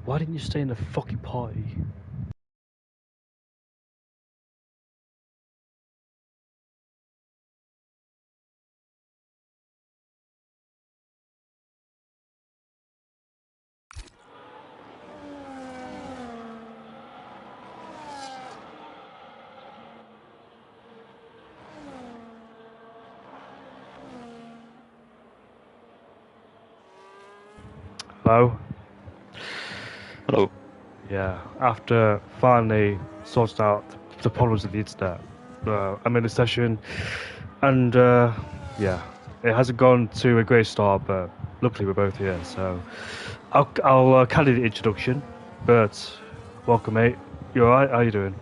Why didn't you stay in the fucking party? Hello? Hello. Yeah, after finally sorting out the problems with the internet, I'm in a session, and yeah, it hasn't gone to a great start, but luckily we're both here, so I'll carry the introduction. But welcome, mate. You alright? How you doing?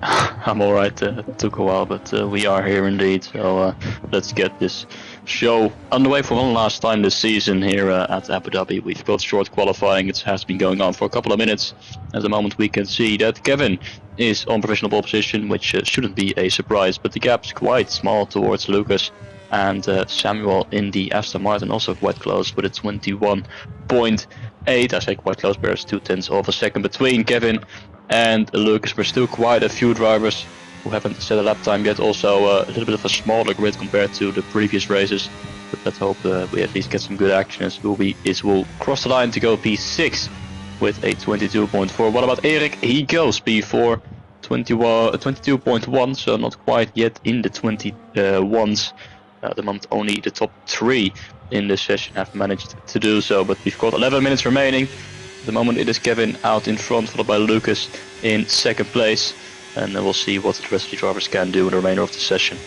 I'm alright. It took a while, but we are here indeed. So let's get this show underway for one last time this season here at Abu Dhabi. We've got short qualifying. It has been going on for a couple of minutes. At the moment, we can see that Kevin is on provisional pole position, which shouldn't be a surprise. But the gap's quite small towards Lucas and Samuel in the Aston Martin, also quite close with a 21.8. I say quite close, there's 0.2 of a second between Kevin and Lucas. We're still quite a few drivers who haven't set a lap time yet. Also a little bit of a smaller grid compared to the previous races. But let's hope we at least get some good action as will cross the line to go P6 with a 22.4. What about Erik? He goes P4, 22.1, so not quite yet in the 21s. At the moment, only the top 3 in this session have managed to do so, but we've got 11 minutes remaining. At the moment, it is Kevin out in front, followed by Lucas in second place, and then we'll see what the rest of the drivers can do in the remainder of the session.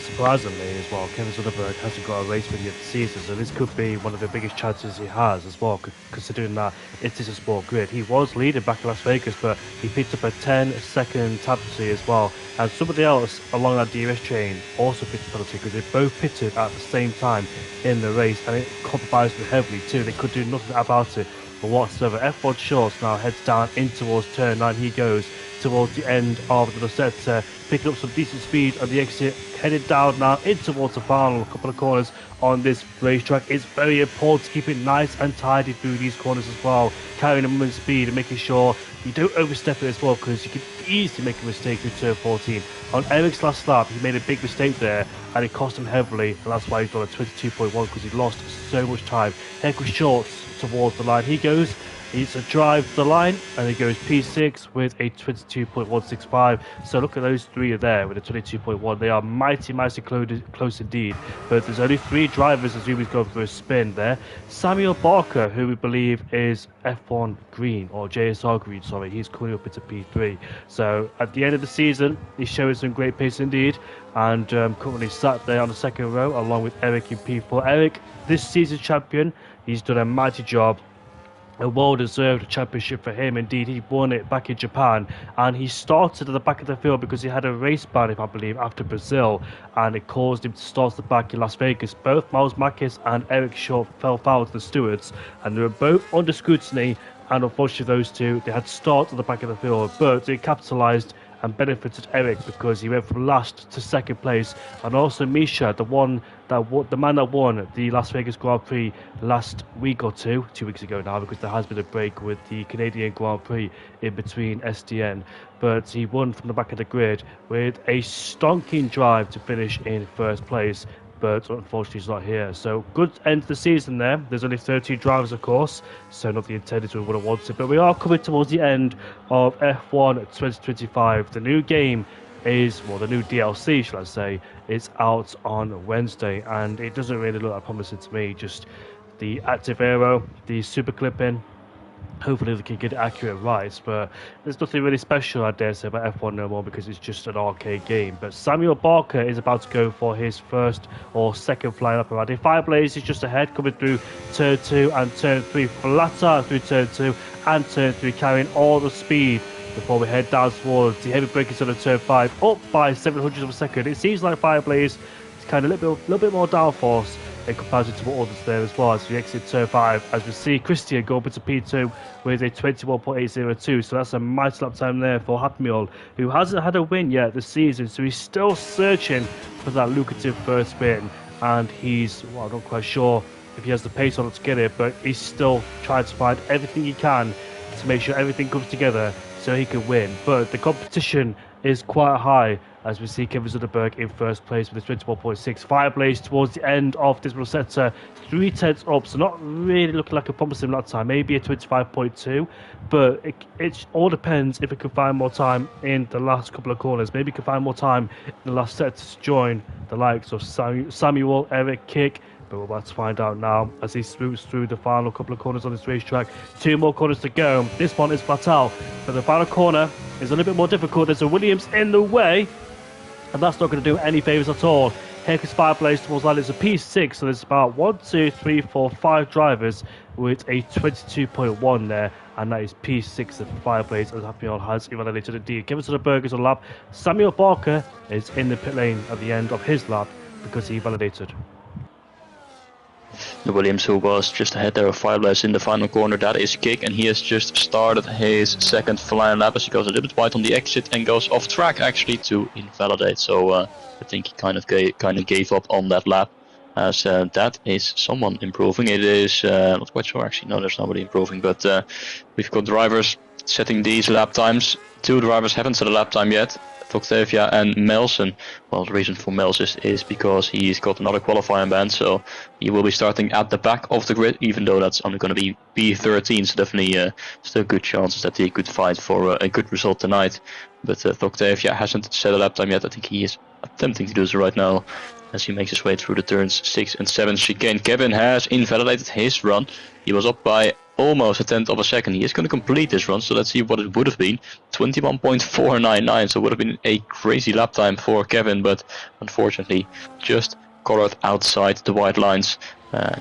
Surprisingly as well, Kevin Sutherland hasn't got a race for the end of the season, so this could be one of the biggest chances he has as well, considering that it is a sport grid. He was leading back in Las Vegas, but he picked up a 10-second penalty as well, and somebody else along that DRS train also picked a penalty because they both pitted at the same time in the race, and it compromised them heavily too. They could do nothing about it whatsoever. F1 Shorts now heads down in towards turn 9. He goes towards the end of the sector, picking up some decent speed on the exit, headed down now in towards the final. A couple of corners on this racetrack. It's very important to keep it nice and tidy through these corners as well, carrying a moment's speed and making sure you don't overstep it as well, because you can easily make a mistake through turn 14. On Erik's last lap, he made a big mistake there, and it cost him heavily, and that's why he's got a 22.1, because he lost so much time. Heck Shorts towards the line he goes. It's a drive to the line, and he goes P6 with a 22.165. So look at those three there with a 22.1. They are mighty close indeed. But there's only 3 drivers as we've gone for a spin there. Samuel Barker, who we believe is F1 Green, or JSR Green, sorry, he's coming up into P3. So at the end of the season, he's showing some great pace indeed, and currently sat there on the second row along with Erik in P4. Erik, this season's champion, he's done a mighty job. A well-deserved championship for him. Indeed, he won it back in Japan, and he started at the back of the field because he had a race ban, if I believe, after Brazil, and it caused him to start at the back in Las Vegas. Both Miles Marquez and Erik Short fell foul to the stewards, and they were both under scrutiny, and unfortunately those two, they had to start at the back of the field, but they capitalised and benefited Erik because he went from last to second place. And also Misha, the man that won the Las Vegas Grand Prix last week or 2 weeks ago now, because there has been a break with the Canadian Grand Prix in between SDN, but he won from the back of the grid with a stonking drive to finish in first place. But unfortunately he's not here. So good end to the season there. There's only 13 drivers, of course, so not the intended we would have wanted. But we are coming towards the end of F1 2025. The new game is, well, the new DLC, shall I say, is out on Wednesday, and it doesn't really look that promising to me. Just the active aero, the super clipping. Hopefully they can get it accurate right, but there's nothing really special, I dare say, about F1 no more, because it's just an arcade game. But Samuel Barker is about to go for his first or second flying up around. Fireblaze is just ahead, coming through turn 2 and turn 3, flatter through turn 2 and turn 3, carrying all the speed before we head down towards the heavy braking zone of turn 5, up by 700 of a second. It seems like Fireblaze is kind of a little bit more downforce in comparison to what others there as well, as we exit turn 5, as we see Christian go up into P2 with a 21.802. So that's a mighty lap time there for Hapmiol, who hasn't had a win yet this season, so he's still searching for that lucrative first win, and he's, well, I'm not quite sure if he has the pace on it to get it, but he's still trying to find everything he can to make sure everything comes together so he can win. But the competition is quite high as we see Kevin Zuckerberg in first place with his 21.6. Fireblaze towards the end of this middle sector, 3/10 up, so not really looking like a promising lap time, maybe a 25.2, but it all depends if he can find more time in the last couple of corners. Maybe he can find more time in the last sector to join the likes of Samuel, Eric, Kick, but we're about to find out now as he swoops through the final couple of corners on this racetrack. 2 more corners to go. This one is flat out, but the final corner is a little bit more difficult. There's a Williams in the way, and that's not going to do any favours at all. Here comes Fireblaze towards that. It's a P6, so there's about 1, 2, 3, 4, 5 drivers with a 22.1 there, and that is P6 of Fireblaze as Happy has invalidated indeed. Kevin Zuckerberg is on lap. Samuel Barker is in the pit lane at the end of his lap because he validated. The Williams who was just ahead there of Fireblaze in the final corner, that is Kick, and he has just started his second flying lap as he goes a little bit wide on the exit and goes off track actually to invalidate. So I think he kind of gave up on that lap, as that is someone improving. It is not quite sure actually, no, there's nobody improving, but we've got drivers setting these lap times. 2 drivers haven't set a lap time yet, Octavia and Melson. Well, the reason for Melson is because he's got another qualifying ban, so he will be starting at the back of the grid, even though that's only going to be P13, so definitely still good chances that he could fight for a good result tonight. But Octavia hasn't set a lap time yet. I think he is attempting to do so right now as he makes his way through the turns 6 and 7 chicane. Kevin has invalidated his run. He was up by almost a tenth of a second. He is going to complete this run, so let's see what it would have been. 21.499, so it would have been a crazy lap time for Kevin, but unfortunately just colored outside the white lines.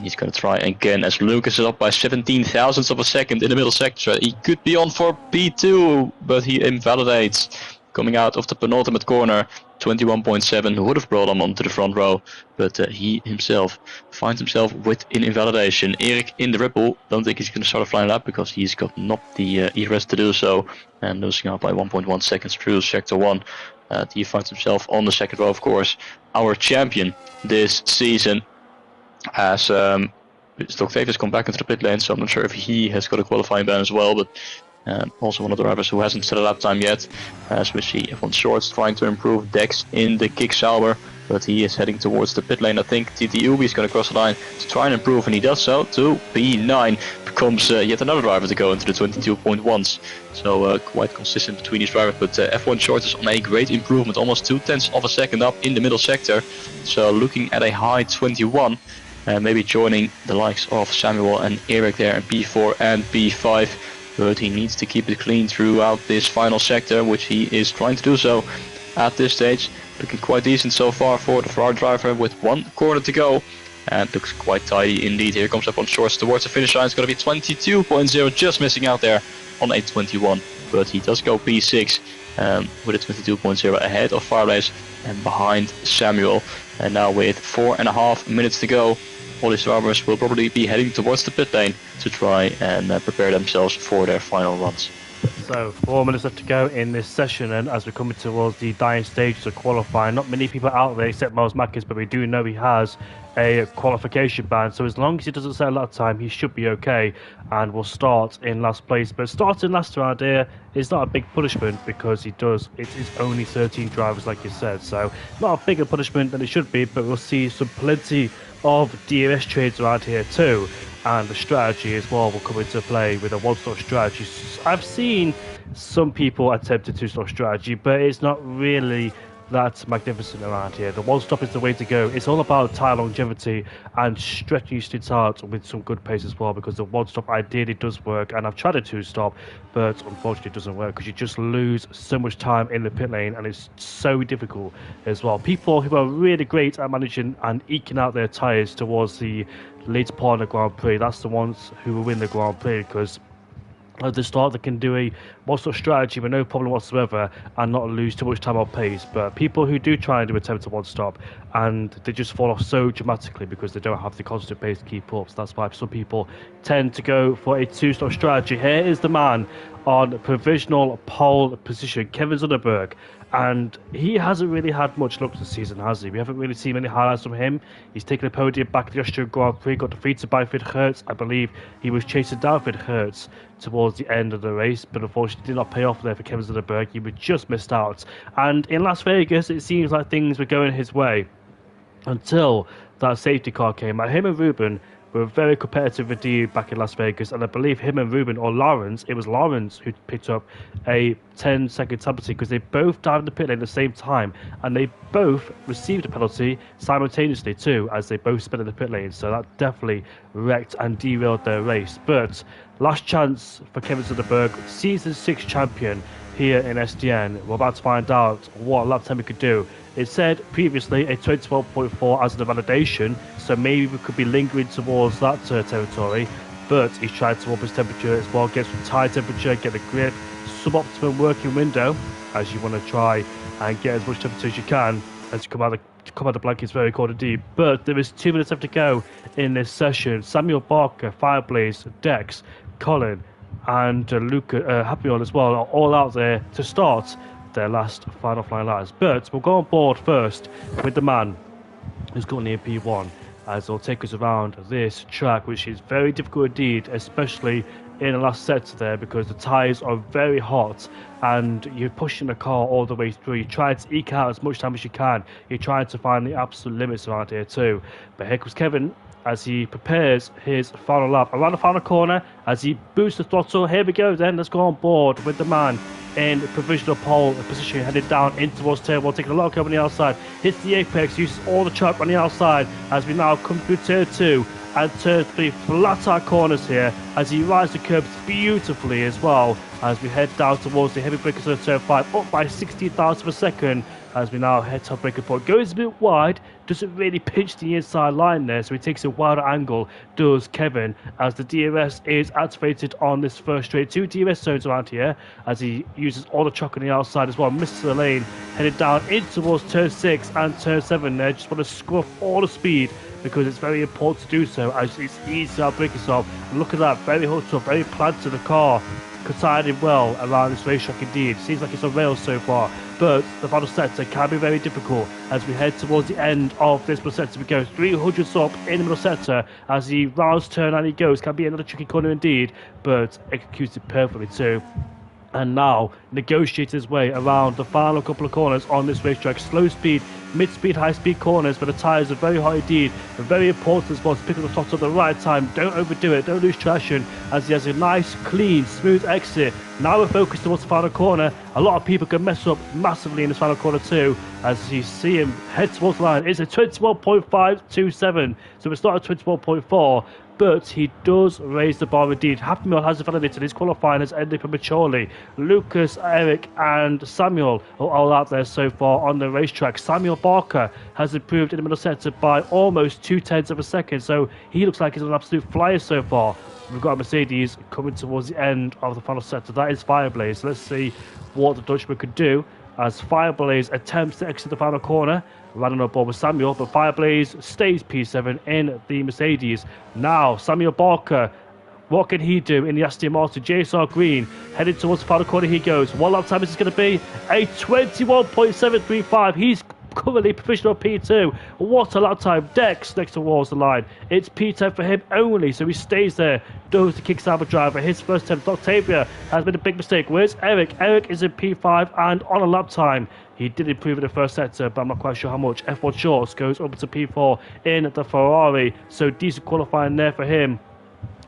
He's going to try again as Lucas is up by 17 thousandths of a second in the middle sector. He could be on for P2, but he invalidates. Coming out of the penultimate corner, 21.7 would have brought him onto the front row, but he himself finds himself with an invalidation. Eric in the ripple, don't think he's going to start a flying lap because he's got not the ERS to do so, and losing out by 1.1 seconds through sector 1. He finds himself on the second row, of course, our champion this season, as Octavia has come back into the pit lane, so I'm not sure if he has got a qualifying ban as well, but also one of the drivers who hasn't set a lap time yet, as we see F1 Shorts trying to improve Dex in the Kick Sauber, but he is heading towards the pit lane. I think TT Ubi is going to cross the line to try and improve, and he does so to P9, becomes yet another driver to go into the 22.1s, so quite consistent between these drivers. But F1 Shorts is on a great improvement, almost 0.2 of a second up in the middle sector, so looking at a high 21, maybe joining the likes of Samuel and Eric there in P4 and P5. But he needs to keep it clean throughout this final sector, which he is trying to do so at this stage. Looking quite decent so far for the Ferrari driver with 1 corner to go. And looks quite tidy indeed. Here comes up on Shorts towards the finish line. It's going to be 22.0, just missing out there on a 21. But he does go P6 with a 22.0 ahead of Fireblaze and behind Samuel. And now with 4.5 minutes to go, all these drivers will probably be heading towards the pit lane to try and prepare themselves for their final runs. So 4 minutes left to go in this session, and as we're coming towards the dying stages of qualifying, not many people out there except Miles Mackis, but we do know he has a qualification ban, so as long as he doesn't set a lot of time, he should be okay and will start in last place. But starting last around here is not a big punishment because it is only 13 drivers like you said, so not a bigger punishment than it should be, but we'll see plenty of DRS trades around here too, and the strategy as well will come into play with a one-stop strategy. I've seen some people attempt a two-stop strategy, but it's not really that magnificent around here. The one-stop is the way to go. It's all about tire longevity and stretching your stints out with some good pace as well, because the one-stop ideally does work, and I've tried a two-stop, but unfortunately it doesn't work because you just lose so much time in the pit lane, and it's so difficult as well. People who are really great at managing and eking out their tires towards the later part of the Grand Prix, that's the ones who will win the Grand Prix, because at the start they can do a one-stop strategy with no problem whatsoever and not lose too much time on pace. But people who do try and do attempt a one-stop, and they just fall off so dramatically because they don't have the constant pace to keep up. So that's why some people tend to go for a two-stop strategy. Here is the man on provisional pole position, Kevin Zunderberg. And he hasn't really had much luck this season, has he? We haven't really seen many highlights from him. He's taken a podium back at the Austrian Grand Prix, got defeated by Fred Hertz. I believe he was chasing down Fred Hertz towards the end of the race, but unfortunately did not pay off there for Kevin Zunderberg. He was just missed out. And in Las Vegas, it seems like things were going his way until that safety car came out. Him and Ruben were very competitive indeed back in Las Vegas, and I believe him and Ruben, or Lawrence, it was Lawrence who picked up a 10-second penalty because they both dived in the pit lane at the same time, and they both received a penalty simultaneously too, as they both sped in the pit lane. So that definitely wrecked and derailed their race. But last chance for Kevin Zunderberg, season 6 champion here in SDN. We're about to find out what lap time he could do. It said previously a 24.4 as the validation, so maybe we could be lingering towards that territory, but he's tried to up his temperature as well, get some tire temperature, get the grip, suboptimum working window, as you want to try and get as much temperature as you can as you come out the blankets, very cold indeed. But there is 2 minutes left to go in this session. Samuel Barker, Fireblaze, Dex, Colin and Luca Happy as well are all out there to start their last final flying laps. But we'll go on board first with the man who's got near P1, as he'll take us around this track, which is very difficult indeed, especially in the last sector there, because the tyres are very hot and you're pushing the car all the way through. You try to eke out as much time as you can. You're trying to find the absolute limits around here too. But here comes Kevin as he prepares his final lap around the final corner, as he boosts the throttle. Here we go then, let's go on board with the man in provisional pole position, headed down in towards turn 1, taking a lot of cover on the outside, hits the apex, uses all the chuck on the outside as we now come through turn 2 and turn 3, flat out corners here as he rides the curbs beautifully as well, as we head down towards the heavy breakers of turn 5, up by 16,000 per second as we now head to breaking point. Goes a bit wide, doesn't really pinch the inside line there, so he takes a wider angle, does Kevin, as the DRS is activated on this first straight. 2 DRS zones around here as he uses all the chuck on the outside as well, misses the lane, headed down in towards turn 6 and turn 7 there. Just want to scruff all the speed because it's very important to do so, as it's easy to outbrake yourself. And look at that, very hooked up, very planted to the car, consigned well around this racetrack indeed. Seems like it's on rails so far, but the final sector can be very difficult as we head towards the end of this middle sector. We go 300 up in the middle sector as he rounds turn and he goes. Can be another tricky corner indeed, but executes it perfectly too. And now negotiates his way around the final couple of corners on this racetrack. Slow speed, mid-speed, high-speed corners, but the tyres are very hot indeed. And very important as well to pick up the throttle at the right time. Don't overdo it, don't lose traction, as he has a nice, clean, smooth exit. Now we're focused towards the final corner. A lot of people can mess up massively in this final corner too, as you see him head towards the line. It's a 21.527, so it's not a 21.4. But he does raise the bar indeed. Happy Meal has validated his qualifying has ended prematurely. Lucas, Eric and Samuel are all out there so far on the racetrack. Samuel Barker has improved in the middle sector by almost 0.2 of a second, so he looks like he's an absolute flyer so far. We've got a Mercedes coming towards the end of the final sector. That is Fireblaze. So let's see what the Dutchman could do as Fireblaze attempts to exit the final corner, running on board with Samuel, but Fireblaze stays P7 in the Mercedes. Now Samuel Barker, what can he do in the Aston Martin? JSR Green headed towards the final corner. He goes. What lap time is this going to be? A 21.735. He's currently provisional P2. What a lap time. Dex next towards the line. It's P10 for him only, so he stays there. Does the kickstart driver. His first attempt. Octavia has made a big mistake. Where's Eric? Eric is in P5 and on a lap time. He did improve in the first sector, but I'm not quite sure how much. F1 Shorts goes up to P4 in the Ferrari, so decent qualifying there for him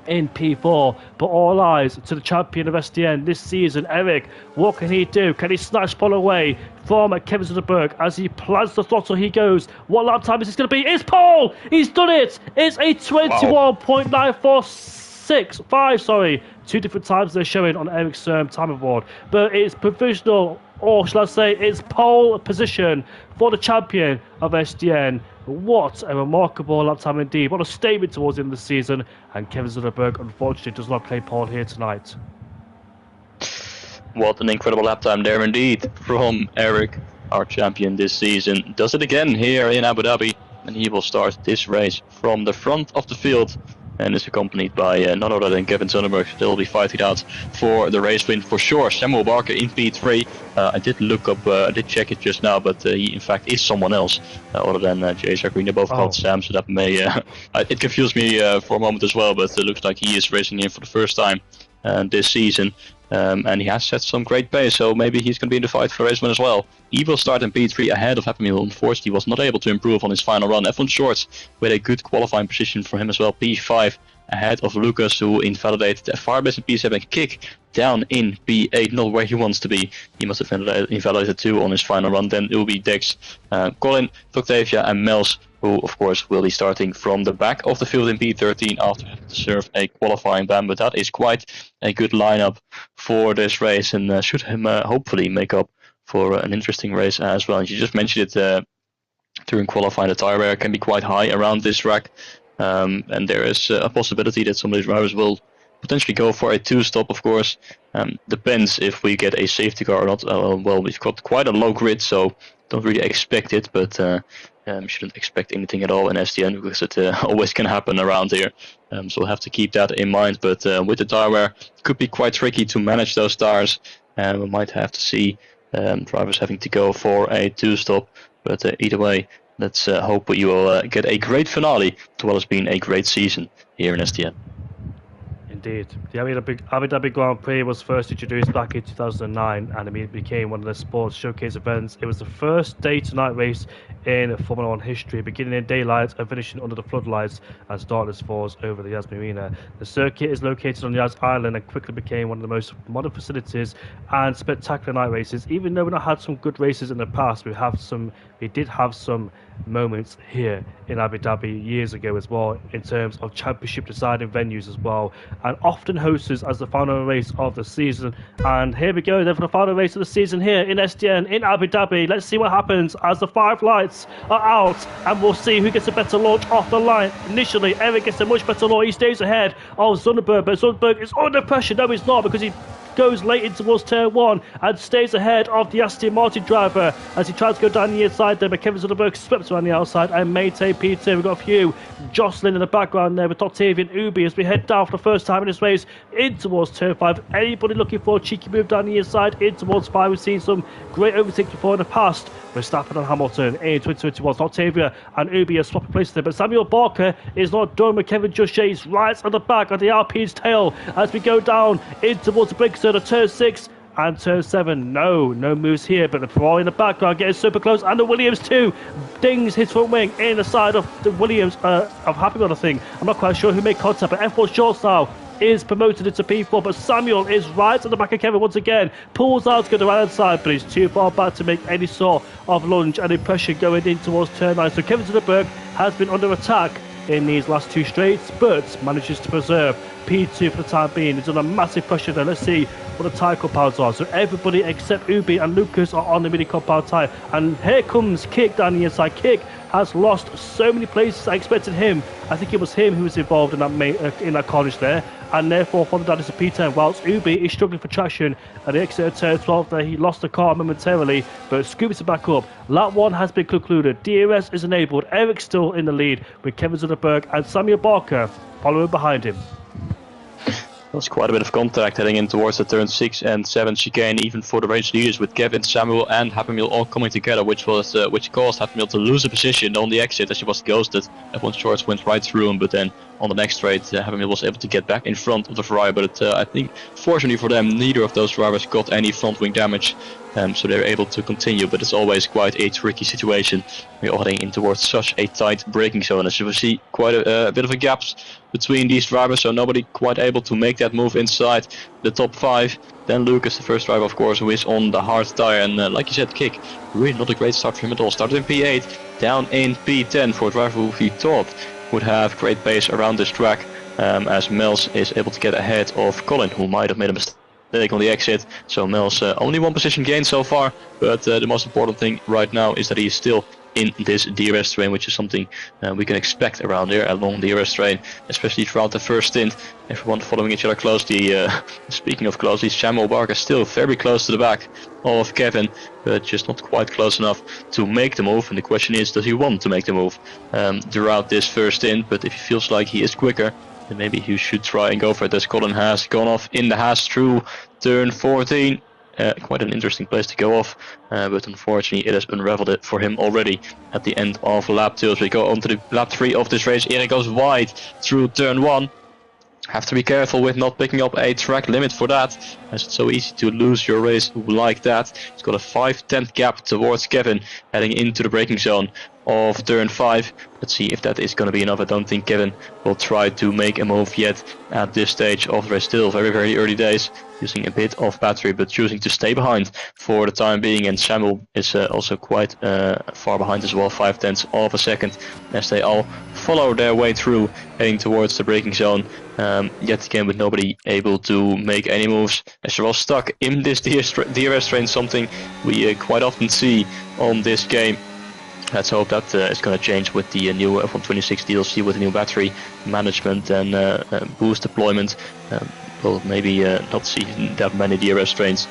in P4, but all eyes to the champion of SDN this season, Eric. What can he do? Can he snatch pole away from Kevin Zunderberg as he plants the throttle? He goes. What lap time is this going to be? It's pole! He's done it! It's a 21.946.5, sorry. 2 different times they're showing on Eric's time award, but it's provisional, or shall I say it's pole position for the champion of SDN. What a remarkable lap time indeed. What a statement towards the end of the season. And Kevin Zunderberg unfortunately does not play pole here tonight. What an incredible lap time there indeed from Eric, our champion this season. Does it again here in Abu Dhabi, and he will start this race from the front of the field and is accompanied by none other than Kevin Sonnenberg. They'll be fighting out for the race win for sure. Samuel Barker in P3. I did look up, I did check it just now, but he in fact is someone else other than Jay Zagreen. They're both called Sam, so that may it confused me for a moment as well. But it looks like he is racing in for the first time this season. And he has set some great pace, so maybe he's going to be in the fight for race win as well. He will start in P3 ahead of Happy Meal. Unfortunately, he was not able to improve on his final run. F1 Shorts with a good qualifying position for him as well. P5 ahead of Lucas, who invalidated the Firebase in P7. Kick down in P8, not where he wants to be. He must have invalidated 2 on his final run. Then it will be Dex, Colin, Octavia, and Mels, who of course will be starting from the back of the field in P13 after having to serve a qualifying ban. But that is quite a good lineup for this race, and should him hopefully make up for an interesting race as well. And you just mentioned it during qualifying, the tire wear can be quite high around this track, and there is a possibility that some of these drivers will potentially go for a 2-stop, of course. Depends if we get a safety car or not. Well, we've got quite a low grid, so don't really expect it, but shouldn't expect anything at all in SDN, because it always can happen around here. So we'll have to keep that in mind. But with the tire wear, it could be quite tricky to manage those tires, and we might have to see drivers having to go for a 2-stop. But either way, let's hope you will get a great finale, as well as being a great season here in SDN. Indeed. The Abu Dhabi Grand Prix was first introduced back in 2009 and immediately became one of the sports showcase events. It was the first day-to-night race in Formula 1 history, beginning in daylight and finishing under the floodlights as darkness falls over the Yas Marina. The circuit is located on Yas Island and quickly became one of the most modern facilities and spectacular night races. Even though we've not had some good races in the past, we did have some moments here in Abu Dhabi years ago as well, in terms of championship deciding venues as well, and often hosted as the final race of the season. And here we go then for the final race of the season here in SDN in Abu Dhabi. Let's see what happens as the 5 lights are out, and we'll see who gets a better launch off the line. Initially, Eric gets a much better launch. He stays ahead of Zunderberg, but Zunderberg is under pressure. No, he's not, because he goes late in towards turn 1 and stays ahead of the Aston Martin driver as he tries to go down the inside there, but Kevin Zunderberg swept around the outside and maintain P2. We've got a few jostling in the background there with Octavia and Ubi as we head down for the first time in this race in towards turn 5. Anybody looking for a cheeky move down the inside in towards 5? We've seen some great overtakes before in the past. Verstappen and Hamilton in 2021. Octavia and Ubi are swapping places there, but Samuel Barker is not done with Kevin Jushay. He's right at the back of the Alpine's tail as we go down in towards the break zone of turn 6 and turn 7. No moves here, but the Ferrari in the background getting super close, and the Williams too dings his front wing in the side of the Williams of Happy Meal, I think. I'm not quite sure who made contact, but F1 Shorts now is promoted into P4, but Samuel is right at the back of Kevin once again, pulls out to go to the right hand side, but he's too far back to make any sort of lunge and impression going in towards turn 9. So Kevin Zunderberg has been under attack in these last 2 straights, but manages to preserve P2 for the time being. He's under massive pressure there. Let's see what the tyre compounds are. So everybody except Ubi and Lucas are on the mini compound tyre, and here comes Kick down the inside. Kick has lost so many places. I expected him. I think it was him who was involved in that carnage there, and therefore followed down to P10, whilst Ubi is struggling for traction at the exit of turn 12 there. He lost the car momentarily, but scoops it back up. Lap 1 has been concluded. DRS is enabled. Eric's still in the lead with Kevin Zunderberg and Samuel Barker following behind him. That's quite a bit of contact heading in towards the turn 6 and 7 chicane, even for the race leaders, with Kevin, Samuel and Happy Meal all coming together, which caused Happy Meal to lose a position on the exit as he was ghosted. F1 Shorts went right through him, but then on the next straight, Happy Meal was able to get back in front of the Ferrari, but I think fortunately for them, neither of those drivers got any front wing damage. So they were able to continue, but it's always quite a tricky situation. We're heading in towards such a tight braking zone, as you will see quite a bit of a gap between these drivers, so nobody quite able to make that move inside the top 5. Then Lucas, the first driver, of course, who is on the hard tire, and like you said, Kick, really not a great start for him at all. Started in P8, down in P10 for a driver who he thought would have great pace around this track, as Mels is able to get ahead of Colin, who might have made a mistake on the exit. So Mels only 1 position gain so far, but the most important thing right now is that he is still in this DRS train, which is something we can expect around here, a long DRS train, especially throughout the first stint. Everyone following each other closely. Speaking of closely, Samuel Barker still very close to the back of Kevin, but just not quite close enough to make the move. And the question is, does he want to make the move throughout this first stint? But if he feels like he is quicker, then maybe you should try and go for it. As Colin has gone off in the Haas through turn 14. Quite an interesting place to go off, but unfortunately it has unraveled it for him already at the end of lap 2. As we go on to the lap 3 of this race, Erik goes wide through turn 1. Have to be careful with not picking up a track limit for that, as it's so easy to lose your race like that. He's got a 5/10 gap towards Kevin heading into the braking zone of turn 5. Let's see if that is going to be enough. I don't think Kevin will try to make a move yet at this stage of the race. Still very early days, using a bit of battery, but choosing to stay behind for the time being. And Samuel is also quite far behind as well, 0.5 of a second, as they all follow their way through, heading towards the braking zone. Yet again, with nobody able to make any moves, as they're all stuck in this DRS train, something we quite often see on this game. Let's hope that is going to change with the new F126 DLC, with the new battery management and boost deployment. We'll maybe not see that many DRS trains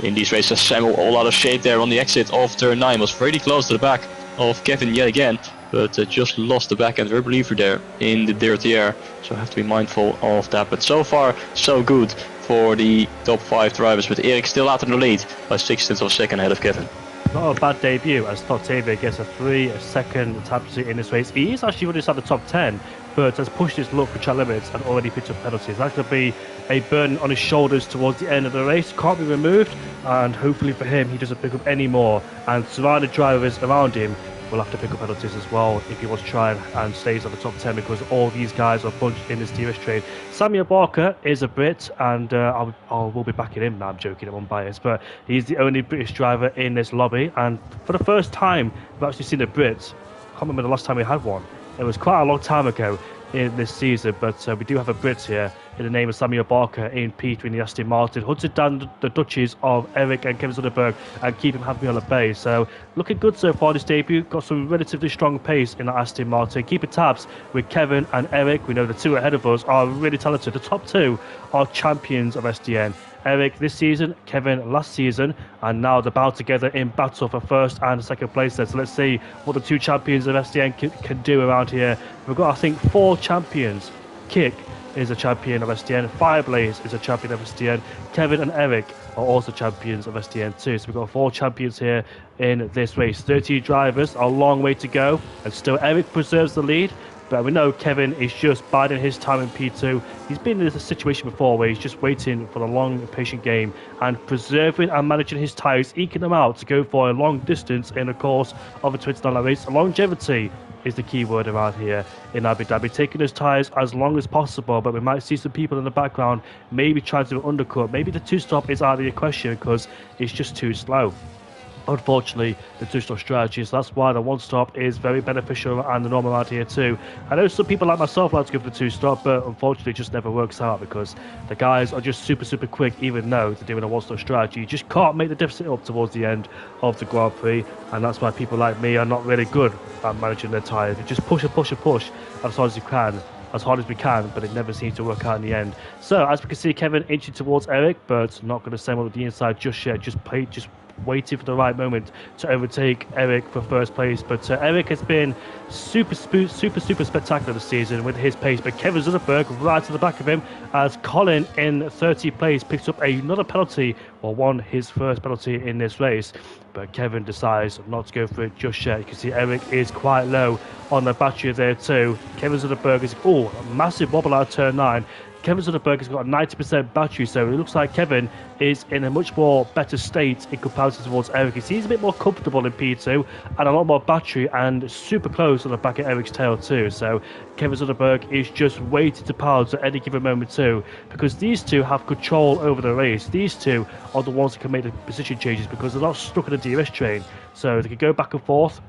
in these races. Samuel all out of shape there on the exit of turn 9, was really close to the back of Kevin yet again, but just lost the back end reliever there in the dirty air, so have to be mindful of that. But so far so good for the top 5 drivers, with Erik still out in the lead by 0.6 of a second ahead of Kevin. Not a bad debut, as Octavia gets a 3-second time pursuit in this race. He is actually running inside the top 10, but has pushed his luck for track limits and already picked up penalties. That's going to be a burden on his shoulders towards the end of the race. Can't be removed, and hopefully for him, he doesn't pick up any more. And surrounded drivers around him will have to pick up penalties as well if he wants to try and stays at the top 10, because all these guys are bunched in this DRS train. Samuel Barker is a Brit, and I will be backing him. No, I'm joking, I'm unbiased, but he's the only British driver in this lobby, and for the first time we've actually seen a Brit. I can't remember the last time we had one. It was quite a long time ago in this season, but we do have a Brit here in the name of Samuel Barker in P3 in the Aston Martin, hunted down the duchies of Erik and Kevin Sutherberg and keep him happy on the base. So looking good so far this debut, got some relatively strong pace in the Aston Martin, keeping tabs with Kevin and Erik. We know the two ahead of us are really talented. The top 2 are champions of SDN. Erik this season, Kevin last season, and now they're bound together in battle for first and second place there. So let's see what the 2 champions of SDN can do around here. We've got, I think, 4 champions. Kick is a champion of SDN, Fireblaze is a champion of SDN, Kevin and Erik are also champions of SDN too. So we've got 4 champions here in this race. 30 drivers, a long way to go, and still Erik preserves the lead. But we know Kevin is just biding his time in P2. He's been in this situation before where he's just waiting for the long, patient game and preserving and managing his tyres, eking them out to go for a long distance in the course of a 29-lap race. Longevity is the key word around here in Abu Dhabi, taking those tyres as long as possible. But we might see some people in the background maybe trying to undercut. Maybe the 2-stop is out of the question because it's just too slow. Unfortunately, the 2-stop strategy, so that's why the 1-stop is very beneficial and the norm around here too. I know some people like myself like to go for the 2-stop, but unfortunately it just never works out because the guys are just super quick, even though they're doing a 1-stop strategy. You just can't make the deficit up towards the end of the Grand Prix, and that's why people like me are not really good at managing their tyres. You just push and push as hard as you can, as hard as we can, but it never seems to work out in the end. So as we can see, Kevin inching towards Erik, but not going to send one with the inside just yet. Just waiting for the right moment to overtake Erik for first place. But Erik has been super spectacular this season with his pace. But Kevin Sutherberg right to the back of him, as Colin in 30th place picks up another penalty, or won his first penalty in this race. But Kevin decides not to go for it just yet. You can see Erik is quite low on the battery there too. Kevin Sutherberg is a massive wobble out of turn 9. Kevin Sutherberg has got a 90% battery, so it looks like Kevin is in a much more better state in comparison towards Erik. He's a bit more comfortable in P2 and a lot more battery and super close on the back of Erik's tail too. So Kevin Sutherberg is just waiting to pounce at any given moment too, because these two have control over the race. These two are the ones that can make the position changes because they're not stuck in a DRS train, so they can go back and forth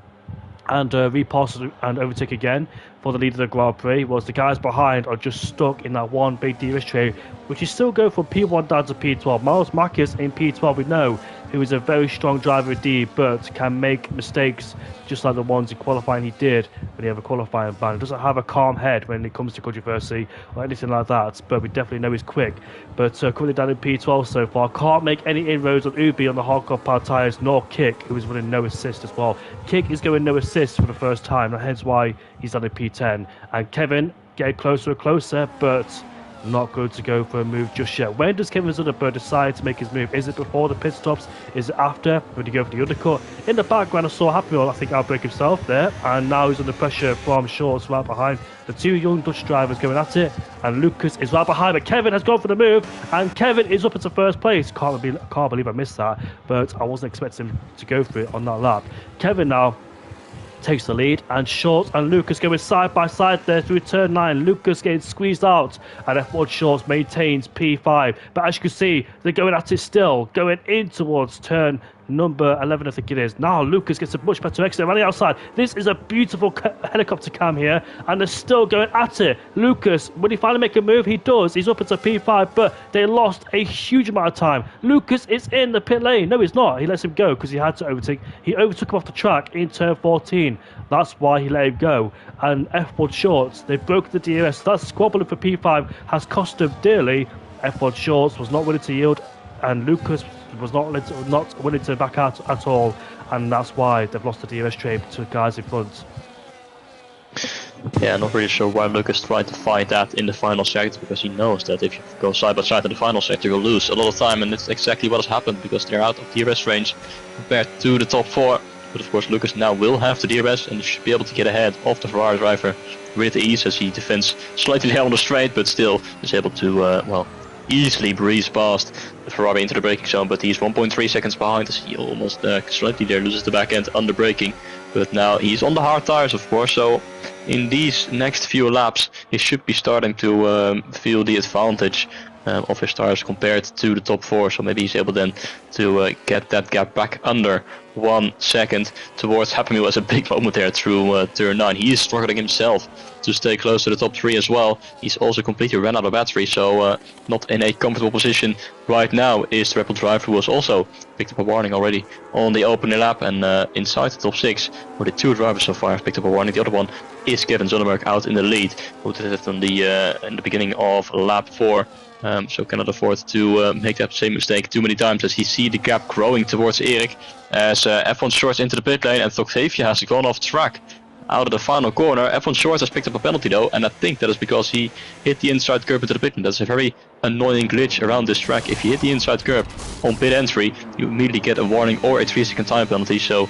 and repass and overtake again for the lead of the Grand Prix, whilst the guys behind are just stuck in that one big DRS train, which is still going from P1 down to P12. Miles Marcus in P12, we know, who is a very strong driver indeed, but can make mistakes just like the ones in qualifying he did when he had a qualifying ban. He doesn't have a calm head when it comes to controversy or anything like that, but we definitely know he's quick. But currently down in P12 so far, can't make any inroads on Ubi on the hardcore power tyres, nor Kick, who is running no assist as well. Kick is going no assist for the first time, and hence why he's down in P10. And Kevin getting closer and closer, but not going to go for a move just yet. When does Kevin Zunderberg decide to make his move? Is it before the pit stops? Is it after? When he go for the undercut? In the background, I saw Happy Meal, I think, outbreak himself there, and now he's under pressure from Shorts right behind. The two young Dutch drivers going at it, and Lucas is right behind, but Kevin has gone for the move, and Kevin is up into first place. Can't believe I missed that, but I wasn't expecting him to go for it on that lap. Kevin now takes the lead, and Shorts and Lucas going side by side there through turn 9. Lucas getting squeezed out, and F1 Shorts maintains P5. But as you can see, they're going at it still, going in towards turn number 11, I think it is. Now Lucas gets a much better exit around the outside. This is a beautiful helicopter cam here, and they're still going at it. Lucas, when he finally makes a move, he does. He's up into P5, but they lost a huge amount of time. Lucas is in the pit lane. No, he's not. He lets him go because he had to overtake. He overtook him off the track in turn 14. That's why he let him go. And F1 Shorts, they broke the DRS. That squabbling for P5 has cost them dearly. F1 Shorts was not willing to yield, and Lucas was not willing to back out at all, and that's why they've lost the DRS trade to guys in front. Yeah, not really sure why Lucas tried to fight that in the final sector, because he knows that if you go side by side in the final sector, you'll lose a lot of time, and that's exactly what has happened, because they're out of DRS range compared to the top 4. But of course, Lucas now will have the DRS and should be able to get ahead of the Ferrari driver with ease, as he defends slightly down the straight, but still is able to, easily breeze past the Ferrari into the braking zone. But he's 1.3 seconds behind, as he almost slightly there loses the back end under braking. But now he's on the hard tires, of course, so in these next few laps he should be starting to feel the advantage of his tires compared to the top 4, so maybe he's able then to get that gap back under 1 second towards Happy Meal. As a big moment there through turn 9. He is struggling himself to stay close to the top 3 as well. He's also completely ran out of battery, so not in a comfortable position right now is the Red Bull driver, who was also picked up a warning already on the opening lap, and inside the top 6, where the 2 drivers so far have picked up a warning. The other one is Kevin Zunderberg out in the lead, who did it on the in the beginning of lap 4. So cannot afford to make that same mistake too many times, as he see the gap growing towards Erik, as F1 Shorts into the pit lane, and Octavia has gone off track out of the final corner. F1 Shorts has picked up a penalty though, and I think that is because he hit the inside curb into the pit lane. That's a very annoying glitch around this track. If you hit the inside curb on pit entry, you immediately get a warning or a 3-second time penalty, so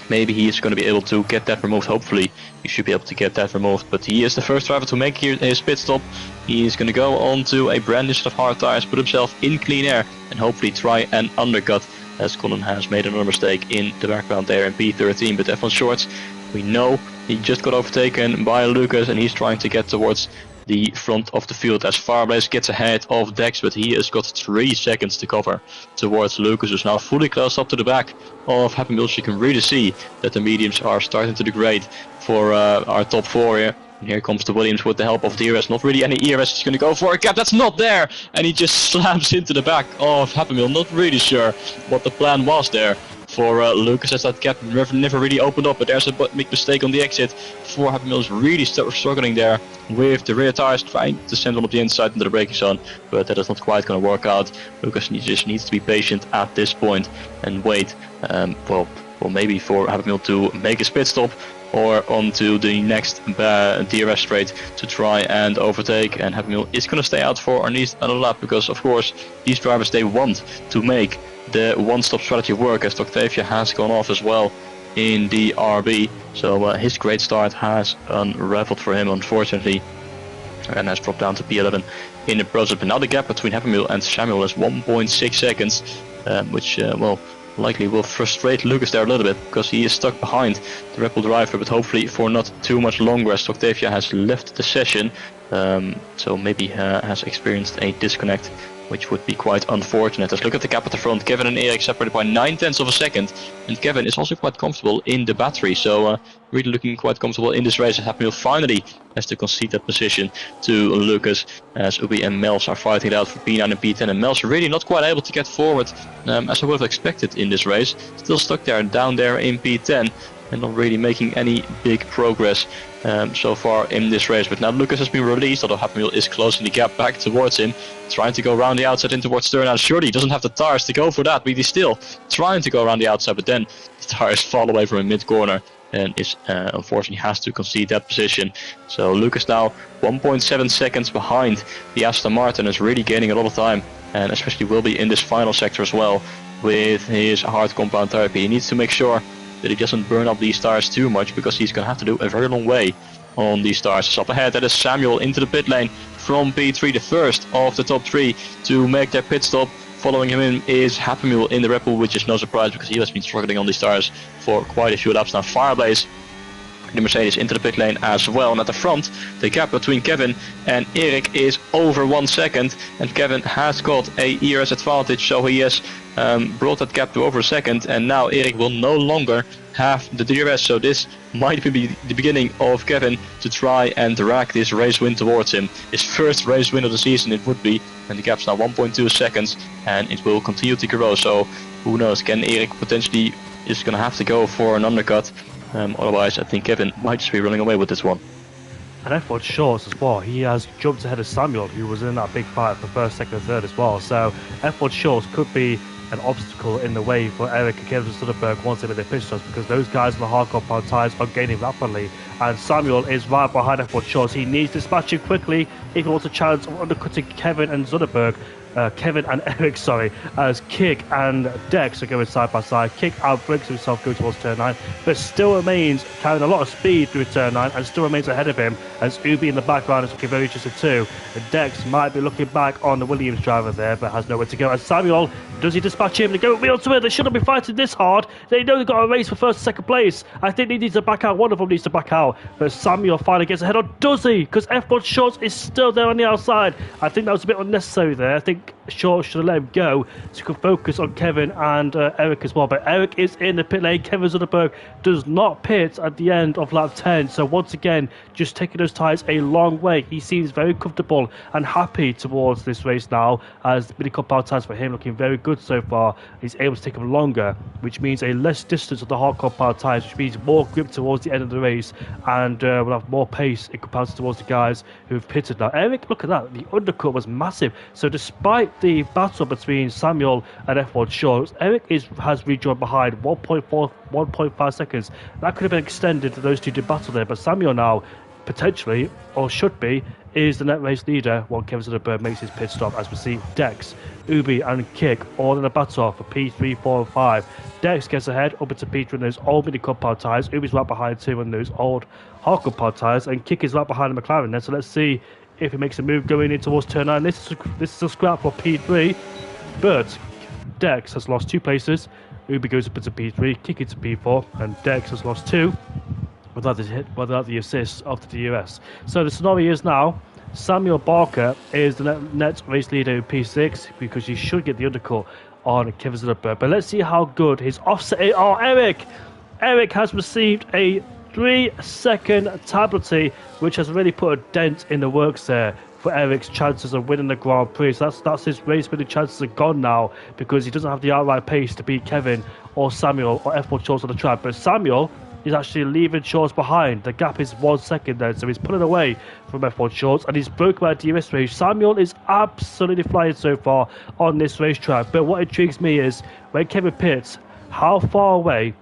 maybe he is going to be able to get that removed. Hopefully he should be able to get that removed, but he is the first driver to make his pit stop. He is going to go on to a brand new set of hard tires, put himself in clean air, and hopefully try and undercut, as Colin has made another mistake in the background there in P13. But F1 Shorts, we know he just got overtaken by Lucas, and he's trying to get towards the front of the field as Farblaze gets ahead of Dex, but he has got 3 seconds to cover towards Lucas, who's now fully close up to the back of Happy Meals. You can really see that the mediums are starting to degrade for our top 4 here. And here comes the Williams with the help of DRS. Not really any ERS. He's going to go for a gap. That's not there. And he just slams into the back of Happy Meal. Not really sure what the plan was there for Lucas, as that gap never really opened up. But there's a big mistake on the exit for Happy Meal. Is really struggling there with the rear tires, trying to send one up the inside into the braking zone. But that is not quite going to work out. Lucas just needs to be patient at this point and wait. Well, maybe for Happy Meal to make his pit stop, or onto the next DRS straight to try and overtake. And Happy Meal is going to stay out for at least another lap, because of course these drivers, they want to make the one-stop strategy work, as Octavia has gone off as well in the RB. So his great start has unraveled for him, unfortunately, and has dropped down to P11 in the process. But now the gap between Happy Meal and Samuel is 1.6 seconds, which likely will frustrate Lucas there a little bit, because he is stuck behind the Red Bull driver, but hopefully for not too much longer, as Octavia has left the session, so maybe has experienced a disconnect, which would be quite unfortunate. Let's look at the gap at the front. Kevin and Erik separated by 9/10 of a second, and Kevin is also quite comfortable in the battery, so really looking quite comfortable in this race. Happy Meal finally has to concede that position to Lucas, as Ubi and Mels are fighting it out for P9 and P10, and Mels really not quite able to get forward as I would have expected in this race. Still stuck there, down there in P10, and not really making any big progress so far in this race. But now Lucas has been released, although Happy Meal is closing the gap back towards him, trying to go around the outside in towards turn out. Surely he doesn't have the tires to go for that, but he's still trying to go around the outside, but then the tires fall away from him mid-corner, and is unfortunately has to concede that position. So Lucas now 1.7 seconds behind the Aston Martin, is really gaining a lot of time, and especially will be in this final sector as well with his hard compound therapy. He needs to make sure that he doesn't burn up these tires too much, because he's going to have to do a very long way on these tires. So up ahead, that is Samuel into the pit lane from P3, the first of the top 3 to make their pit stop. Following him in is Happy Meal in the Red Bull, which is no surprise because he has been struggling on these tires for quite a few laps now. Fireblaze, the Mercedes, into the pit lane as well. And at the front, the gap between Kevin and Erik is over 1 second, and Kevin has got a ERS advantage, so he has brought that gap to over a second, and now Erik will no longer have the DRS, so this might be the beginning of Kevin to try and drag this race win towards him. His first race win of the season it would be, and the gap's now 1.2 seconds, and it will continue to grow. So who knows, can Erik potentially is going to have to go for an undercut, otherwise I think Kevin might just be running away with this one. And F1 Shorts as well, he has jumped ahead of Samuel, who was in that big fight for first, second and third as well. So F1 Shorts could be an obstacle in the way for Erik and Kevin Soderberg once they make their pit stops, because those guys in the hard compound tyres are gaining rapidly, and Samuel is right behind F1 Shorts. He needs to dispatch him quickly if he wants a chance of undercutting Kevin and Soderberg. Kevin and Erik, sorry, as Kick and Dex are going side by side. Kick outbreaks himself going towards turn 9, but still remains carrying a lot of speed through turn 9 and still remains ahead of him, as Ubi in the background is looking very interested too. Dex might be looking back on the Williams driver there, but has nowhere to go. And Samuel, does he dispatch him? They go wheel to wheel. They shouldn't be fighting this hard. They know they've got a race for first and second place. I think they need to back out. One of them needs to back out. But Samuel finally gets ahead, or does he? Because F1 Shorts is still there on the outside. I think that was a bit unnecessary there. I think Shorts should have let him go so he could focus on Kevin and Erik as well. But Erik is in the pit lane. Kevin Soderberg does not pit at the end of lap 10. So once again, just taking those tyres a long way. He seems very comfortable and happy towards this race now, as the mini compound tyres for him looking very good so far. He's able to take them longer, which means a less distance of the hard compound tyres, which means more grip towards the end of the race, and will have more pace in comparison towards the guys who've pitted now. Erik, look at that. The undercut was massive. So despite the battle between Samuel and F1 Shorts, Erik has rejoined behind 1.5 seconds. That could have been extended to those two to battle there, but Samuel now potentially, or should be, is the net race leader while Kevin Soderberg makes his pit stop, as we see Dex, Ubi and Kick all in a battle for P3, 4 and 5. Dex gets ahead up into P3 in those old mini compound tyres. Ubi's right behind too in those old hard compound tyres, and Kick is right behind the McLaren there. So let's see if he makes a move going in towards turn 9. This is a scrap for P3, but Dex has lost 2 places. Ubi goes up into P3, Kick into P4, and Dex has lost 2 without the assist of the DRS. So the scenario is now Samuel Barker is the net race leader in P6, because he should get the undercut on Kevin Soderberg. But let's see how good his offset is. Oh, Erik has received a 3-second penalty, which has really put a dent in the works there for Erik's chances of winning the Grand Prix. So that's his race winning chances are gone now, because he doesn't have the outright pace to beat Kevin or Samuel or F1 Shorts on the track. But Samuel is actually leaving Shorts behind. The gap is 1 second there, so he's pulling away from F1 Shorts, and he's broken by a DRS race. Samuel is absolutely flying so far on this racetrack. But what intrigues me is when Kevin pits, how far away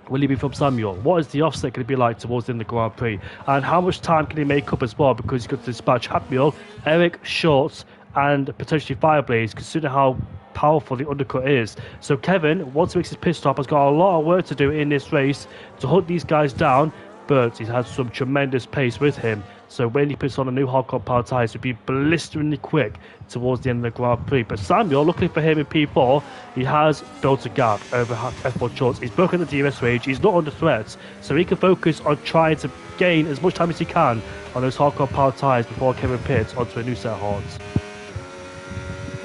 will he be from Samuel? What is the offset going to be like towards the end of the Grand Prix? And how much time can he make up as well? Because he's got to dispatch Samuel, Erik, Shorts, and potentially Fireblaze, considering how powerful the undercut is. So Kevin, once he makes his pit stop, has got a lot of work to do in this race to hunt these guys down, but he's had some tremendous pace with him. So when he puts on a new hard compound tyres, he'll be blisteringly quick towards the end of the Grand Prix. But Samuel, luckily for him in P4, he has built a gap over F1 Shorts. He's broken the DRS range. He's not under threat, so he can focus on trying to gain as much time as he can on those hard compound tyres before Kevin pits onto a new set of hards.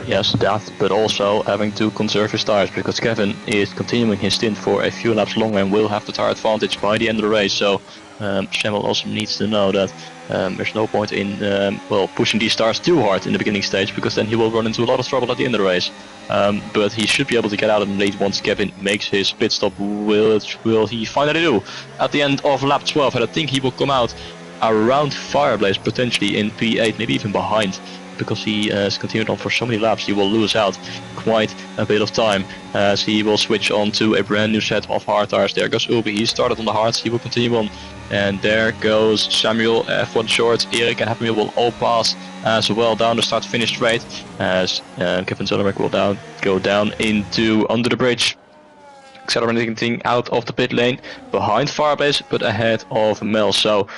Yes, that, but also having to conserve his tires, because Kevin is continuing his stint for a few laps longer and will have the tire advantage by the end of the race. So Samuel also needs to know that there's no point in pushing these tires too hard in the beginning stage, because then he will run into a lot of trouble at the end of the race. But he should be able to get out of the lead once Kevin makes his pit stop. Will he finally do at the end of lap 12? And I think he will come out around Fireblaze, potentially in P8, maybe even behind because he has continued on for so many laps, he will lose out quite a bit of time as he will switch on to a brand new set of hard tires. There goes Ubi, he started on the hards, he will continue on. And there goes Samuel, F1 short, Erik and Happy Meal will all pass as well down the start-finish straight as Kevin Zollmerk will go down into under the bridge. Accelerating out of the pit lane behind Firebase but ahead of Mel. So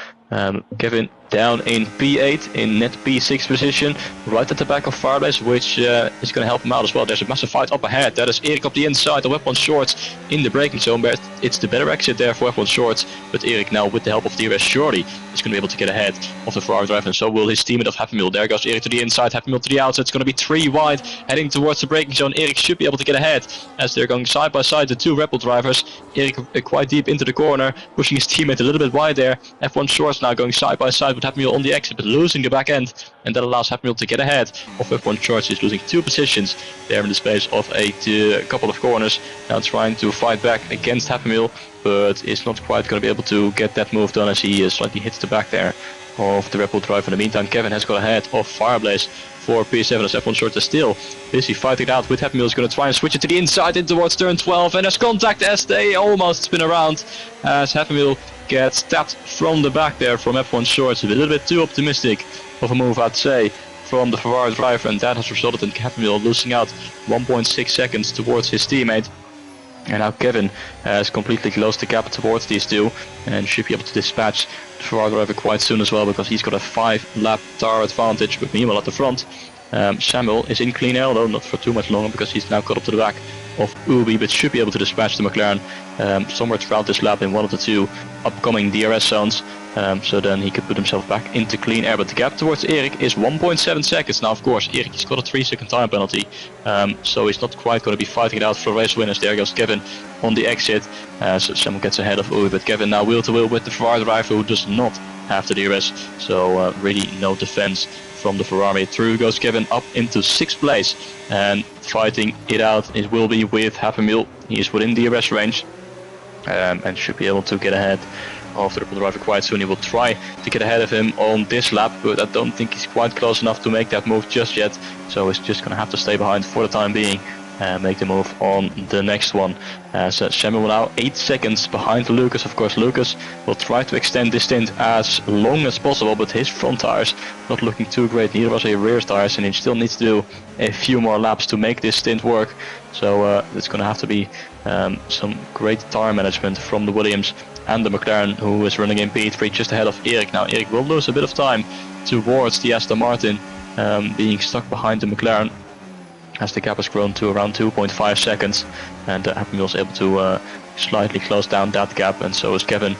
Kevin down in P8 in net P6 position, right at the back of Firebase, which is going to help him out as well. There's a massive fight up ahead. That is Erik up the inside, the F1 shorts in the braking zone. It's the better exit there for F1 shorts, but Erik now with the help of DRS surely is going to be able to get ahead of the Ferrari driver, and so will his teammate of Happy Meal. There goes Erik to the inside, Happy Meal to the outside. It's going to be 3 wide heading towards the braking zone. Erik should be able to get ahead as they're going side by side, the 2 Red Bull drivers. Erik quite deep into the corner, pushing his teammate a little bit wide there. F1 shorts now going side by side with Happy Meal on the exit, but losing the back end, and that allows Happy Meal to get ahead of F1 shorts. He's losing 2 positions there in the space of a couple of corners. Now trying to fight back against Happy Meal, but is not quite going to be able to get that move done as he slightly hits the back there of the Red Bull driver. In the meantime, Kevin has got ahead of Fireblaze for P7 as F1 shorts is still busy fighting it out with Happy Meal. Is going to try and switch it to the inside in towards turn 12, and there's contact as they almost spin around as Happy Meal gets tapped from the back there from F1 shorts. A little bit too optimistic of a move, I'd say, from the Ferrari driver, and that has resulted in Happy Meal losing out 1.6 seconds towards his teammate. And now Kevin has completely closed the gap towards these two and should be able to dispatch the Ferrari driver quite soon as well, because he's got a 5-lap tire advantage. But meanwhile at the front, Samuel is in clean air, though not for too much longer because he's now caught up to the back of Ubi, but should be able to dispatch the McLaren somewhere throughout this lap in one of the 2 upcoming DRS zones. So then he could put himself back into clean air. But the gap towards Erik is 1.7 seconds. Now, of course, Erik has got a 3-second time penalty, so he's not quite going to be fighting it out for race winners. There goes Kevin on the exit. So Samuel gets ahead of Uwe, but Kevin now wheel to wheel with the Ferrari driver who does not have the DRS. So really no defense from the Ferrari. Through goes Kevin up into 6th place, and fighting it out it will be with Happy Meal. He is within DRS range and should be able to get ahead of the Red Bull driver quite soon. He will try to get ahead of him on this lap, but I don't think he's quite close enough to make that move just yet. So he's just going to have to stay behind for the time being and make the move on the next one. So Samuel now 8 seconds behind Lucas. Of course, Lucas will try to extend this stint as long as possible, but his front tires not looking too great. Neither was a rear tires, and he still needs to do a few more laps to make this stint work. So it's going to have to be some great tire management from the Williams and the McLaren, who is running in P3 just ahead of Erik. Now Erik will lose a bit of time towards the Aston Martin, being stuck behind the McLaren as the gap has grown to around 2.5 seconds, and Happy Meal is able to slightly close down that gap, and so is Kevin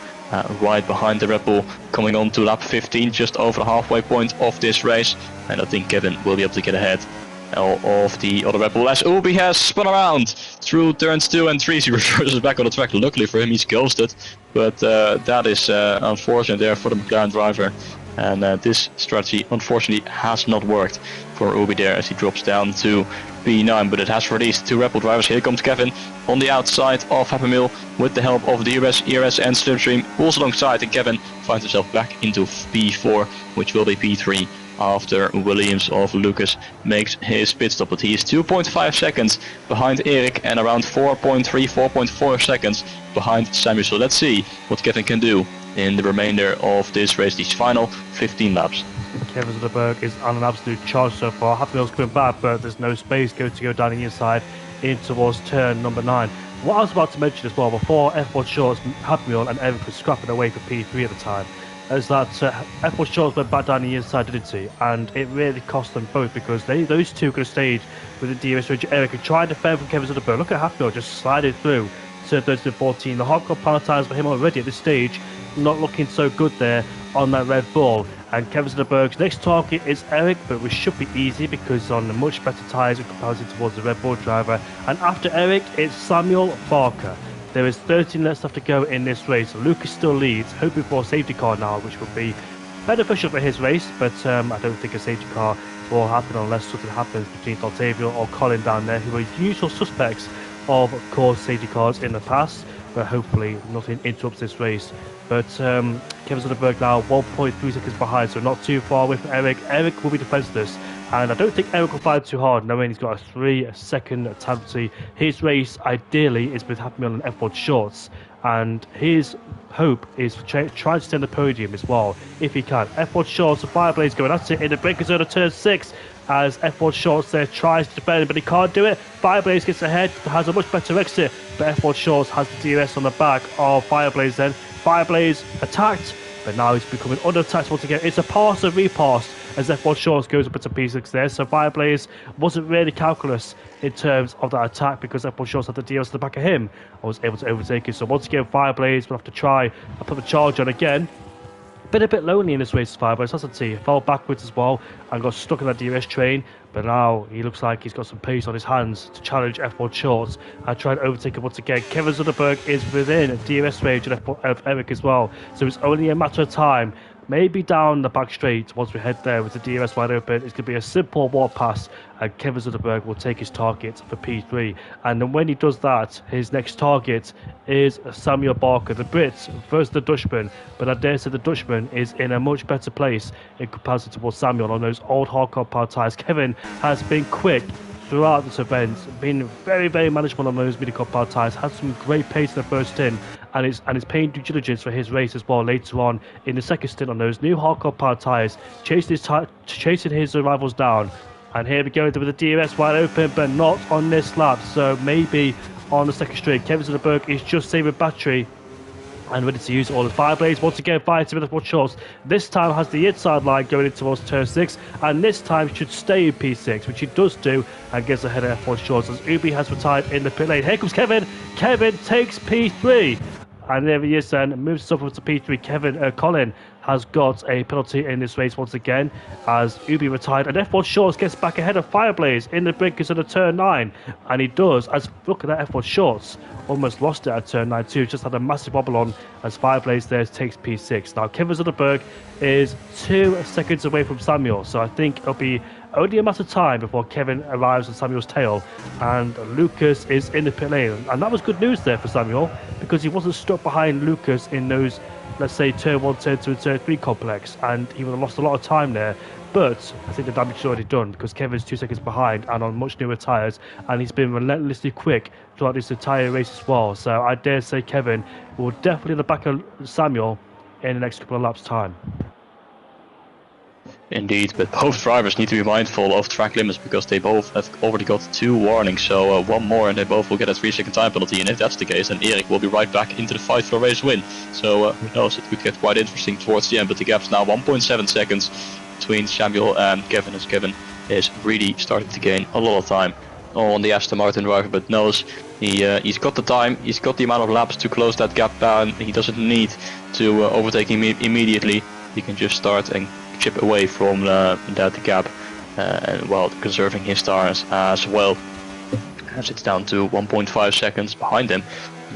right behind the Red Bull, coming on to lap 15, just over the halfway point of this race. And I think Kevin will be able to get ahead of the other Red Bull as Ubi has spun around through turns 2 and 3. He reverses back on the track. Luckily for him, he's ghosted, but that is unfortunate there for the McLaren driver, and this strategy unfortunately has not worked for Ubi there as he drops down to P9, but it has for these 2 Red Bull drivers. Here comes Kevin on the outside of Happy Meal with the help of the ERS and Slipstream, pulls alongside, and Kevin finds himself back into P4, which will be P3 after Williams of Lucas makes his pit stop. But he is 2.5 seconds behind Erik and around 4.4 seconds behind Samuel. So let's see what Kevin can do in the remainder of this race, these final 15 laps. Kevin Zollmerk is on an absolute charge so far. Happy Meal's coming back, but there's no space to go down the inside in towards turn number 9. What I was about to mention as well, before F1 Shorts, Happy Meal and Erik were scrapping away for P3 at the time, is that F1 Shorts went back down the inside, didn't he? And it really cost them both, because those two could have stayed with the DRS range. Erik and tried to defend from Kevin Zollmerk. Look at Happy Meal just sliding through to 13 and 14. The hardcore penalties for him already at this stage, not looking so good there on that Red Bull. And Kevin Zollmerk's next target is Erik, but we should be easy because he's on much better tyres in comparison towards the Red Bull driver. And after Erik, it's Samuel Barker. There is 13 laps left to go in this race. Lucas still leads, hoping for a safety car now, which would be beneficial for his race, but I don't think a safety car will happen unless something happens between Octavio or Colin down there, who are usual suspects of course safety cars in the past, but hopefully nothing interrupts this race. But Kevin Zollmerk now 1.3 seconds behind, so not too far away from Erik. Erik will be defenseless And I don't think Eric will fight too hard, knowing he's got a 3-second time penalty. His race, ideally, is with having on an F1 shorts. And his hope is to try to stay on the podium as well, if he can. F1 shorts, Fireblaze going at it in the breaker zone of turn 6. As F1 Shorts there tries to defend, but he can't do it. Fireblaze gets ahead, has a much better exit, but F1 Shorts has the DRS on the back of Fireblaze then. Fireblaze attacked, but now he's becoming under attack once again. It's a pass and repass as F1 Shorts goes up into P6 there. So Fireblaze wasn't really calculus in terms of that attack because F1 Shorts had the DRS on the back of him and was able to overtake it. So once again, Fireblaze will have to try and put the charge on again. Been a bit lonely in this race, Fireblaze, hasn't he? Fell backwards as well and got stuck in that DRS train, but now he looks like he's got some pace on his hands to challenge F1 Shorts and try and overtake him once again. Kevin Zunderberg is within DRS range of Eric as well, so it's only a matter of time. Maybe down the back straight once we head there with the DRS wide open. It's going to be a simple walk past and Kevin Zunderberg will take his target for P3. And then when he does that, his next target is Samuel Barker, the Brit versus the Dutchman. But I dare say the Dutchman is in a much better place in comparison towards Samuel on those old hardcore power tyres. Kevin has been quick throughout this event, been very, very manageable on those midi-cut power tyres, had some great pace in the first stint, and is paying due diligence for his race as well later on in the second stint on those new hardcore power tyres, chasing his rivals down. And here we go with the DRS wide open, but not on this lap, so maybe on the second straight. Kevin Zunderberg is just saving battery and ready to use all the Fireblaze. Once again, fighting with F1 Shorts. This time has the inside line going into towards turn 6, and this time should stay in P6, which he does do, and gets ahead of F1 Shorts as Ubi has retired in the pit lane. Here comes Kevin. Kevin takes P3. And there he is then, moves himself up to P3. Colin has got a penalty in this race once again as Ubi retired. And F1 Shorts gets back ahead of Fireblaze in the breakers of the turn 9. And he does, as look at that F1 Shorts, almost lost it at turn 9 too. Just had a massive wobble on as Fireblaze there takes P6. Now Kevin Zunderberg is 2 seconds away from Samuel. So I think it'll be only a matter of time before Kevin arrives on Samuel's tail, and Lucas is in the pit lane. And that was good news there for Samuel because he wasn't stuck behind Lucas in those, let's say, turn 1, turn 2 and turn 3 complex, and he would have lost a lot of time there. But I think the damage is already done because Kevin's 2 seconds behind and on much newer tyres, and he's been relentlessly quick throughout this entire race as well. So I dare say Kevin will definitely in the back of Samuel in the next couple of laps' time. Indeed, but both drivers need to be mindful of track limits because they both have already got 2 warnings, so one more and they both will get a 3-second time penalty, and if that's the case then Erik will be right back into the fight for a race win. So who knows, it could get quite interesting towards the end, but the gap's now 1.7 seconds between Samuel and Kevin, as Kevin is really starting to gain a lot of time on the Aston Martin driver, but knows he's got the time, he's got the amount of laps to close that gap down. He doesn't need to overtake him immediately. He can just start and chip away from that gap, and while conserving his tires as well, as it's down to 1.5 seconds behind him.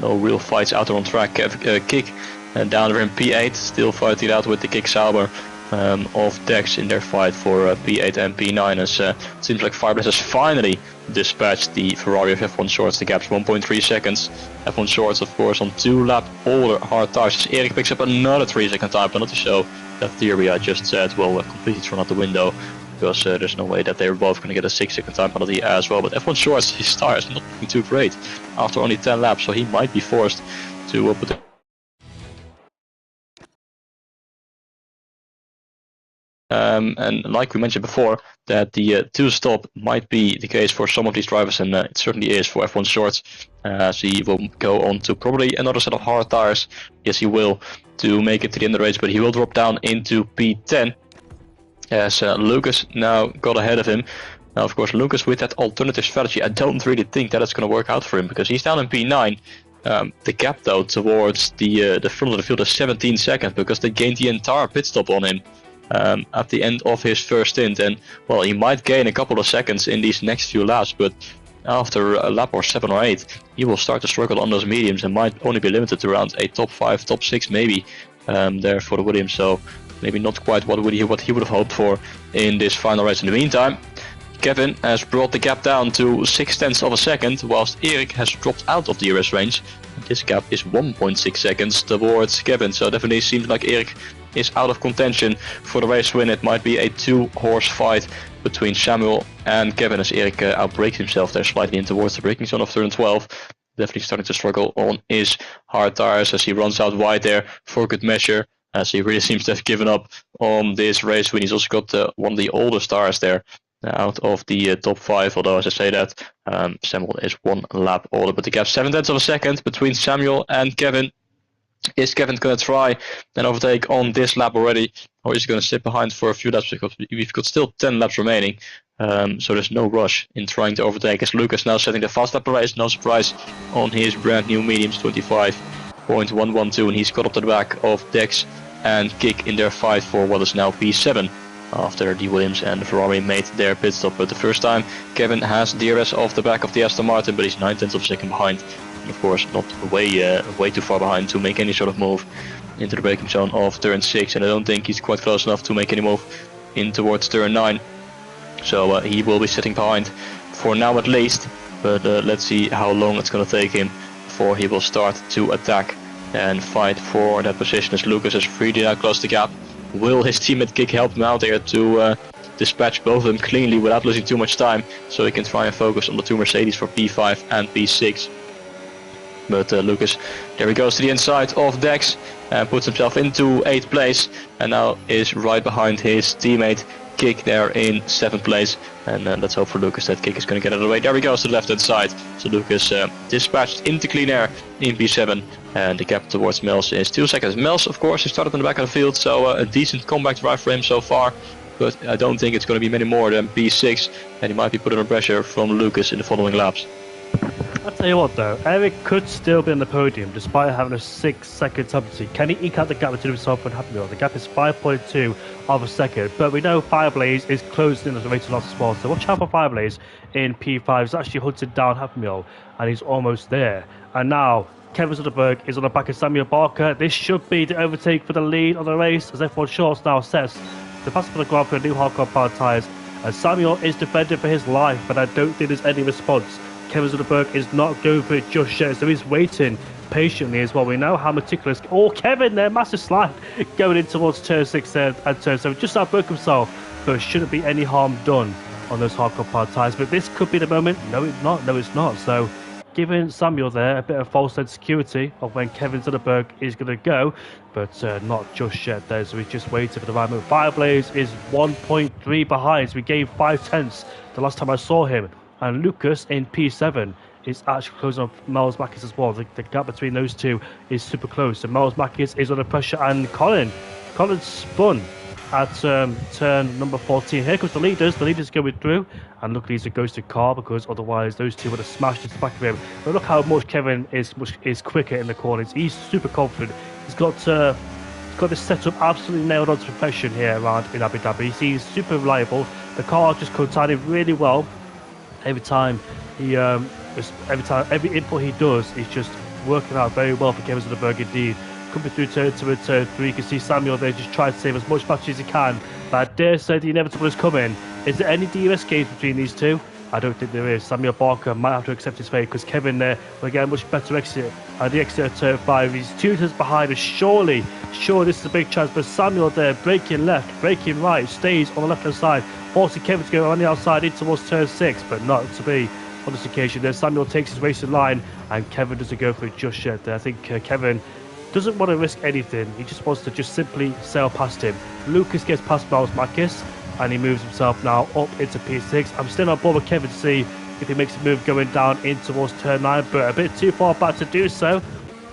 No real fights out there on track. Kick down there in P8, still fighting out with the Kick Sauber of Dex in their fight for P8 and P9, as it seems like Fireblaze has finally dispatched the Ferrari of F1 Shorts. The gap's 1.3 seconds. F1 Shorts, of course, on 2 lap older hard tires. Erik picks up another 3-second time penalty, so that theory I just said will completely thrown out the window, because there's no way that they're both going to get a 6-second time penalty as well. But F1 Shorts, his tires not looking too great after only 10 laps, so he might be forced to put the and like we mentioned before, that the 2-stop might be the case for some of these drivers, and it certainly is for F1 Shorts. So he will go on to probably another set of hard tires. Yes, he will, to make it to the end of the race, but he will drop down into P10 as Lucas now got ahead of him. Now, of course, Lucas with that alternative strategy, I don't really think that it's going to work out for him because he's down in P9. The gap though towards the front of the field is 17 seconds because they gained the entire pit stop on him at the end of his first stint, and well, he might gain a couple of seconds in these next few laps, but after a lap or 7 or 8 he will start to struggle on those mediums and might only be limited to around a top 5, top 6 maybe there for the Williams. So maybe not quite what he would have hoped for in this final race. In the meantime, Kevin has brought the gap down to 0.6 of a second, whilst Erik has dropped out of the DRS range. This gap is 1.6 seconds towards Kevin, so definitely seems like Erik is out of contention for the race win. It might be a 2-horse fight between Samuel and Kevin, as Erik outbrakes himself there slightly in towards the braking zone of turn 12. Definitely starting to struggle on his hard tires as he runs out wide there for good measure, as he really seems to have given up on this race win. He's also got one of the oldest tires there out of the top 5, although as I say that, Samuel is 1 lap older, but the gap 7/10 of a second between Samuel and Kevin. Is Kevin going to try and overtake on this lap already, or is he going to sit behind for a few laps, because we've got still 10 laps remaining, so there's no rush in trying to overtake, as Lucas now setting the fast lap race, no surprise, on his brand new mediums, 25.112, and he's caught up to the back of Dex and Kick in their fight for what is now P7. After the Williams and the Ferrari made their pit stop. But the first time Kevin has DRS off the back of the Aston Martin, but he's 9/10 of a second behind. And of course not way too far behind to make any sort of move into the braking zone of turn 6, and I don't think he's quite close enough to make any move in towards turn 9. So he will be sitting behind for now at least, but let's see how long it's going to take him before he will start to attack and fight for that position, as Lucas has really now closed the gap. Will his teammate Kick help him out there to dispatch both of them cleanly without losing too much time, so he can try and focus on the 2 Mercedes for P5 and P6. But Lucas, there he goes to the inside of Dex and puts himself into 8th place, and now is right behind his teammate Kick there in 7th place. And let's hope for Lucas that Kick is going to get out of the way. There he goes to the left hand side. So Lucas dispatched into clean air in P7, and the gap towards Mels is 2 seconds. Mels, of course, he started in the back of the field, so a decent comeback drive for him so far, but I don't think it's going to be many more than P6, and he might be put under pressure from Lucas in the following laps. I'll tell you what though, Eric could still be on the podium despite having a 6-second penalty. Can he eke out the gap between himself and Happy Meal? The gap is 5.2 of a second, but we know Fireblaze is closing in as a race to lots of spots, so watch out for Fireblaze in P5. He's actually hunted down Happy Meal, and he's almost there. And now Kevin Soderberg is on the back of Samuel Barker. This should be the overtake for the lead of the race, as F1 Shorts now sets the fast for the Grand Prix new hardcore powered tyres, and Samuel is defending for his life, but I don't think there's any response. Kevin Soderberg is not going for it just yet, so he's waiting patiently as well. We know how meticulous. Oh, Kevin there, massive slide going in towards turn 6 and turn 7. Just outbroke himself, but shouldn't be any harm done on those hardcore powered tyres. But this could be the moment. No, it's not. No, it's not. So giving Samuel there a bit of false sense of security of when Kevin Soderberg is going to go, but not just yet there. So he's just waiting for the right move. Fireblaze is 1.3 behind, so we gained 5/10 the last time I saw him. And Lucas in P7 is actually closing on Miles Mackis as well. The gap between those two is super close. So Miles Mackis is under pressure, and Colin spun at turn number 14. Here comes the leaders going through, and luckily it's a ghosted car, because otherwise those two would have smashed into the back of him. But look how much Kevin is quicker in the corners. He's super confident. He's got this setup absolutely nailed on to perfection here around in Abu Dhabi. He's super reliable. The car just coincided really well. Every input he does is just working out very well for Kevin Soderberg indeed. Coming through turn 2 and turn 3, you can see Samuel there just trying to save as much battery as he can. But I dare say the inevitable is coming. Is there any DRS gains between these two? I don't think there is. Samuel Barker might have to accept his fate, because Kevin there will get a much better exit. The exit of turn 5, he's 2 turns behind, and surely this is a big chance. But Samuel there, braking left, braking right, stays on the left hand side, forcing Kevin to go on the outside in towards turn 6, but not to be on this occasion. Then Samuel takes his racing line, and Kevin doesn't go for it just yet. I think Kevin doesn't want to risk anything. He just wants to just simply sail past him. Lucas gets past Miles Mackis, and he moves himself now up into P6. I'm still on board with Kevin to see if he makes a move going down in towards turn 9, but a bit too far back to do so,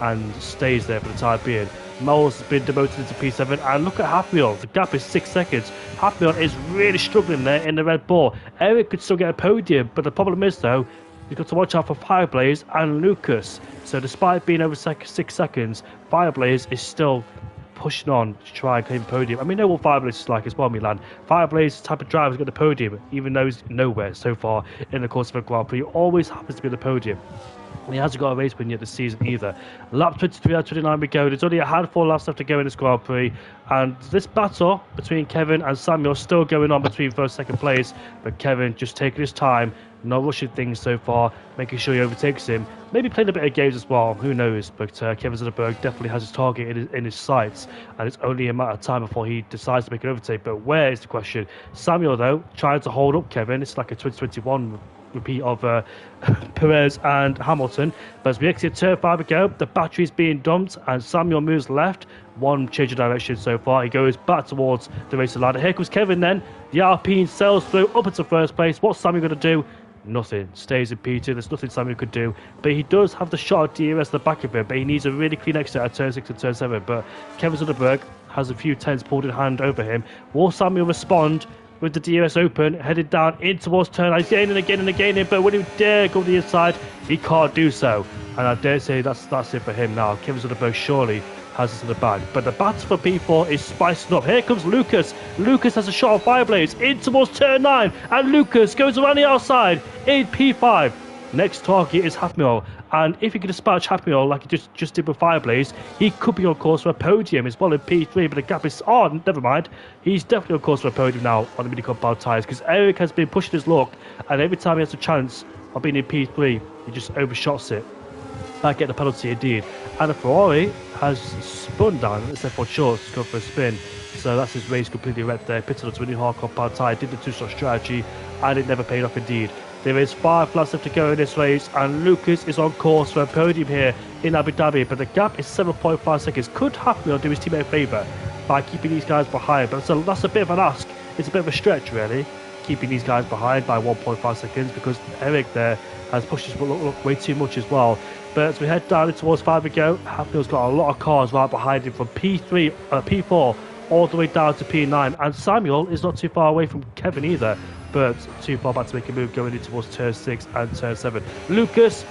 and stays there for the time being. Miles has been demoted into P7, and look at Hatfield. The gap is 6 seconds. Hatfield is really struggling there in the Red Bull. Eric could still get a podium, but the problem is though, you've got to watch out for Fireblaze and Lucas. So despite being over 6 seconds, Fireblaze is still pushing on to try and claim the podium. I mean, know what Fireblaze is like as well, Milan. Fireblaze type of driver has got the podium, even though he's nowhere so far in the course of a Grand Prix. He always happens to be on the podium. And he hasn't got a race win yet this season either. Lap 23 out of 29 we go. There's only a handful of laps left to go in this Grand Prix. And this battle between Kevin and Samuel still going on between first and second place. But Kevin just taking his time not rushing things so far, making sure he overtakes him. Maybe playing a bit of games as well, who knows. But Kevin Zollberg definitely has his target in his sights, and it's only a matter of time before he decides to make an overtake. But where is the question? Samuel, though, trying to hold up Kevin. It's like a 2021 repeat of Perez and Hamilton. But as we exit turn 5 ago, the battery's being dumped and Samuel moves left. One change of direction so far. He goes back towards the racing ladder. Here comes Kevin then. The Alpine sails through up into first place. What's Samuel going to do? Nothing. Stays in P2. There's nothing Samuel could do. But he does have the shot of DRS at the back of him. But he needs a really clean exit at turn 6 and turn 7. But Kevin Zollberg has a few tens pulled in hand over him. Will Samuel respond with the DRS open, headed down in towards turn 9? He's getting in again and again, but when he dare go to the inside, he can't do so. And I dare say that's it for him now. Kevin Zollberg surely has this in the bag. But the battle for P4 is spicing up. Here comes Lucas. Lucas has a shot of Fireblades in towards turn 9. And Lucas goes around the outside in P5. Next target is Hafmiol. And if he can dispatch Hafmiol like he just did with Fireblaze, he could be on course for a podium as well in P3. But the gap is... Oh, never mind. He's definitely on course for a podium now on the mini compound tyres, because Eric has been pushing his luck. And every time he has a chance of being in P3, he just overshots it. I get the penalty indeed. And the Ferrari has spun down at the F1 shorts to go for a spin. So that's his race completely wrecked there. Pitted onto a new hard compound tyre, did the two-shot strategy, and it never paid off indeed. There is 5 laps left to go in this race, and Lucas is on course for a podium here in Abu Dhabi. But the gap is 7.5 seconds. Could Hafmiol do his teammate a favour by keeping these guys behind? But that's a bit of an ask. It's a bit of a stretch, really, keeping these guys behind by 1.5 seconds, because Eric there has pushed his luck way too much as well. But as we head down towards 5 we go, Hafmiol's got a lot of cars right behind him from P4 all the way down to P9. And Samuel is not too far away from Kevin either, but too far back to make a move going in towards turn 6 and turn 7. Lucas,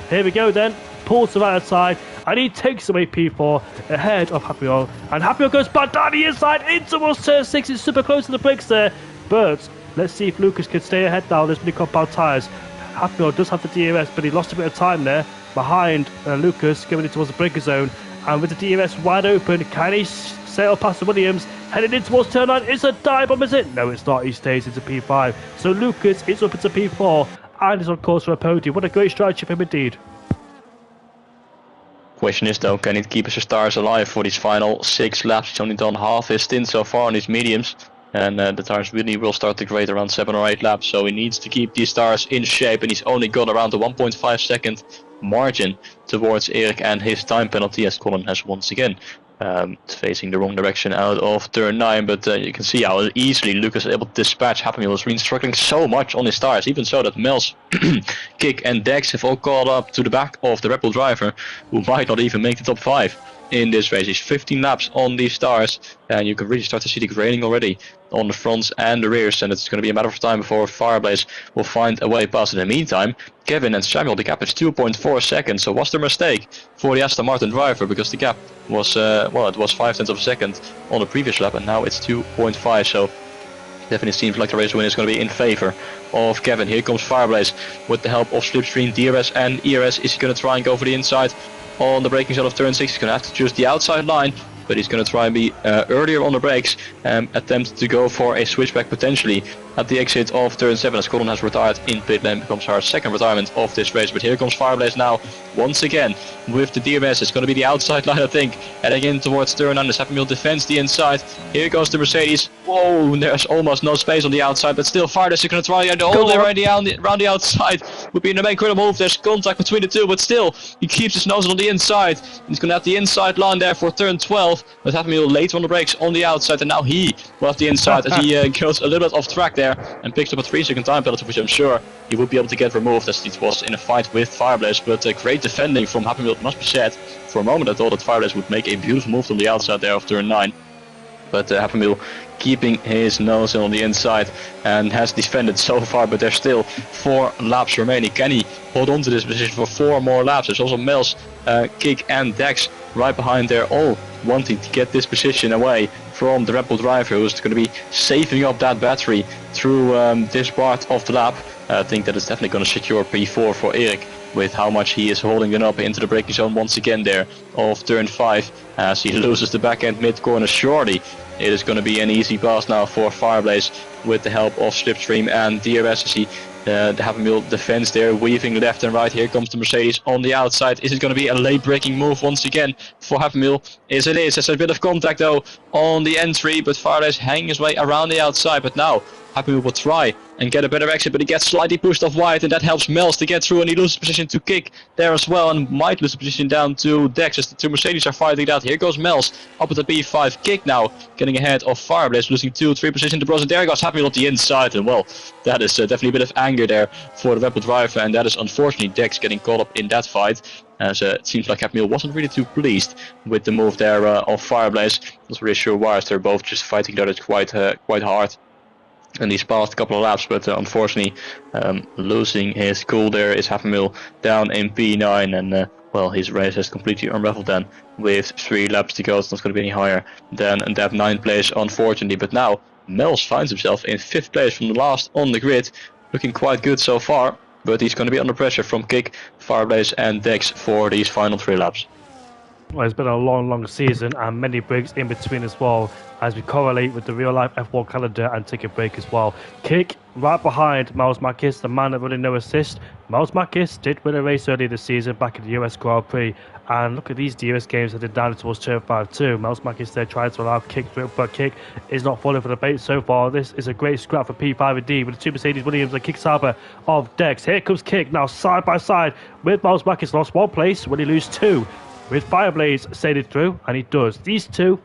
here we go then, pulls to the right side, and he takes away P4 ahead of Hafmiol. And Hafmiol goes back down the inside in towards turn 6. It's super close to the brakes there, but let's see if Lucas can stay ahead now. There's mini compound tyres. Hafmiol does have the DRS, but he lost a bit of time there behind Lucas going in towards the breaker zone. And with the DRS wide open, can he sail past the Williams? Heading in towards turn 9. It's a dive bomb, is it? No, it's not. He stays into P5. So Lucas is up into P4 and is on course for a podium. What a great strategy for him indeed. Question is though, can he keep his stars alive for these final 6 laps? He's only done half his stint so far on these mediums. And the tires really will start to degrade around 7 or 8 laps. So he needs to keep these tires in shape. And he's only got around the 1.5 second margin towards Eric and his time penalty, as Colin has once again facing the wrong direction out of turn 9. But you can see how easily Lucas is able to dispatch Hafmiol. Has been struggling so much on his tires, even so that Mel's, Kick and Dex have all caught up to the back of the Red Bull driver, who might not even make the top 5 in this race. He's 15 laps on these tires, and you can really start to see the grading already on the fronts and the rears, and it's going to be a matter of time before Fireblaze will find a way past. In the meantime, Kevin and Samuel, the gap is 2.4 seconds. So was there a mistake for the Aston Martin driver, because the gap was well, it was 0.5 of a second on the previous lap, and now it's 2.5. So definitely seems like the race win is going to be in favor of Kevin. Here comes Fireblaze with the help of Slipstream, DRS and ERS. Is he going to try and go for the inside on the braking zone of turn 6? He's going to have to choose the outside line, but he's going to try and be earlier on the brakes, attempt to go for a switchback potentially at the exit of turn 7, as Colin has retired in pit lane. Becomes our second retirement of this race. But here comes Fireblaze now once again with the DRS. It's going to be the outside line, I think, heading in towards turn 9. As Hafmiol defends the inside. Here goes the Mercedes. Whoa, there's almost no space on the outside, but still Fireblaze is going to try and the whole way around the outside. Would be in the main critical move. There's contact between the two, but still he keeps his nose on the inside. He's going to have the inside line there for turn 12, but Hafmiol later on the brakes on the outside, and now he will have the inside as he goes a little bit off track there and picks up a 3-second time penalty, which I'm sure he would be able to get removed, as it was in a fight with Fireblaze. But great defending from Hafmiol, must be said. For a moment I thought that Fireblaze would make a beautiful move on the outside there of turn 9, but Hafmiol keeping his nose on the inside and has defended so far. But there's still 4 laps remaining. Can he hold on to this position for 4 more laps? There's also Mel's, Kick and Dex right behind there, all wanting to get this position away from the Red Bull driver, who's going to be saving up that battery through this part of the lap. I think that is definitely going to secure P4 for Eric, with how much he is holding it up into the braking zone once again there of turn 5, as he loses the back end mid corner. Surely it is going to be an easy pass now for Fireblaze with the help of Slipstream and DRS, as he The Havermill defense there, weaving left and right. Here comes the Mercedes on the outside. Is it going to be a late braking move once again for Havermill? Yes, it is. There's a bit of contact though on the entry, but Faraday hanging his way around the outside. But now Havermill will try and get a better exit, but he gets slightly pushed off wide, and that helps Mels to get through, and he loses position to Kick there as well, and might lose the position down to Dex as the two Mercedes are fighting it out. Here goes Mels up at the P5. Kick now getting ahead of Fireblaze, losing 2-3 position to Bros, and there goes Havermill up the inside, and well, that is definitely a bit of anger there for the Rebel driver, and that is unfortunately Dex getting caught up in that fight, as it seems like Havermill wasn't really too pleased with the move there of Fireblaze. Not really sure why, as they're both just fighting that quite hard in these past couple of laps, but unfortunately losing his cool there is Havermill down in P9, and well, his race has completely unraveled then with 3 laps to go. It's not going to be any higher than that 9th place, unfortunately. But now Mels finds himself in 5th place from the last on the grid, looking quite good so far, but he's going to be under pressure from Kick, Fireblaze and Dex for these final 3 laps. Well, it's been a long season and many breaks in between as well, as we correlate with the real-life F1 calendar and take a break as well. Kick right behind Miles Makis, the man that really no assist. Miles Makis did win a race earlier this season back in the US Grand Prix, and look at these DRS games that did down towards turn 5 too. Miles Makis there trying to allow Kick through, but Kick is not falling for the bait so far. This is a great scrap for P5 indeed, with the two Mercedes Williams and Kick Sauber of Dex. Here comes Kick now side by side with Miles Makis. Lost 1 place when he lose 2. With Fireblaze sailing through, and he does. These two,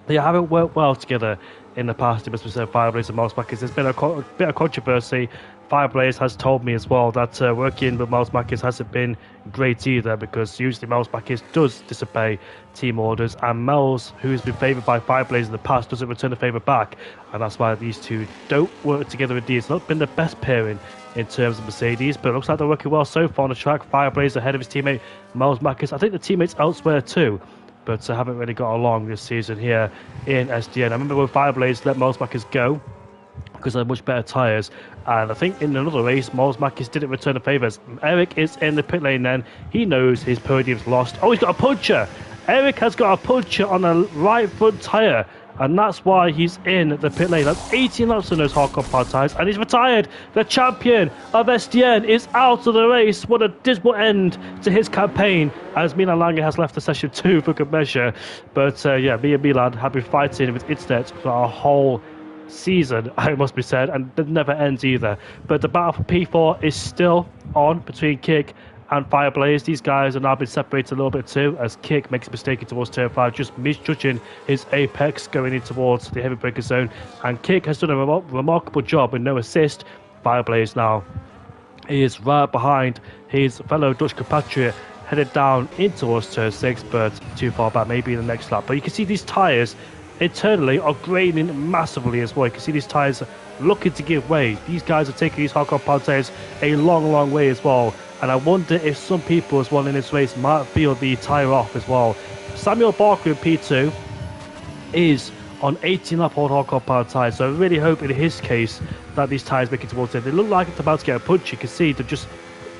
they haven't worked well together in the past, it must be said, Fireblaze and Miles Makis. There's been a bit of controversy. Fireblaze has told me as well that working with Miles Makis hasn't been great either, because usually Miles Makis does disobey team orders, and Mels, who's been favoured by Fireblaze in the past, doesn't return the favour back, and that's why these two don't work together indeed. It's not been the best pairing in terms of Mercedes, but it looks like they're working well so far on the track. Fireblaze ahead of his teammate Miles Makis. I think the teammates elsewhere too, but haven't really got along this season here in SDN. I remember when Fireblaze let Miles Makis go because they had much better tyres, and I think in another race Miles Makis didn't return the favours. Eric is in the pit lane then. He knows his podium's lost. Oh, he's got a puncher. Eric has got a puncher on the right front tyre, and that's why he's in the pit lane. That's 18 laps on those hard compound tyres, and he's retired. The champion of SDN is out of the race. What a dismal end to his campaign, as Milan Lange has left the session too for good measure. But yeah, me and Milan have been fighting with Internet for a whole season, it must be said, and it never ends either. But the battle for P4 is still on between Kick and Fireblaze. These guys have now been separated a little bit too, as Kick makes a mistake in towards turn 5, just misjudging his apex going in towards the heavy breaker zone, and Kick has done a remarkable job with no assist. Fireblaze now is right behind his fellow Dutch compatriot, headed down in towards turn 6, but too far back, maybe in the next lap. But you can see these tyres internally are graining massively as well. You can see these tyres looking to give way. These guys are taking these hard compound tyres a long way as well, and I wonder if some people as well in this race might feel the tyre off as well. Samuel Barker in P2 is on 18 lap hard compound tyres, so I really hope in his case that these tyres make it towards it. They look like it's about to get a punch. You can see they're just,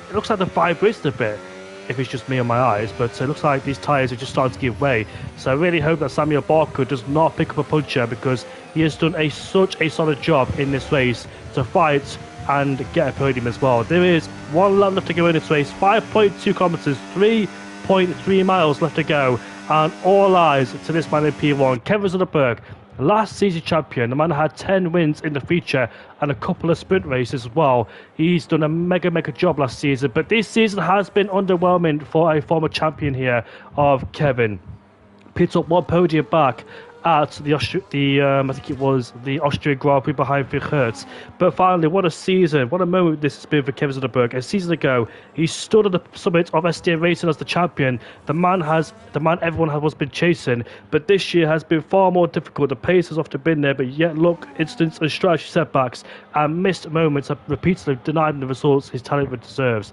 it looks like they're vibrating a bit, if it's just me on my eyes, but it looks like these tyres are just starting to give way. So I really hope that Samuel Barker does not pick up a puncher, because he has done such a solid job in this race to fight and get a podium as well. There is 1 lap left to go in this race, 5.2 kilometers, 3.3 miles left to go, and all eyes to this man in P1, Kevin Zuckerberg. Last season champion, the man had 10 wins in the feature and a couple of sprint races as well. He's done a mega job last season, but this season has been underwhelming for a former champion here of Kevin. Picked up 1 podium back at the I think it was the Austrian Grand Prix behind Hertz. But finally, what a season, what a moment this has been for Kevin Zuckerberg. A season ago, he stood at the summit of SDN Racing as the champion. The man everyone has been chasing, but this year has been far more difficult. The pace has often been there, but yet luck, instance and strategy setbacks and missed moments have repeatedly denied him the results his talent deserves.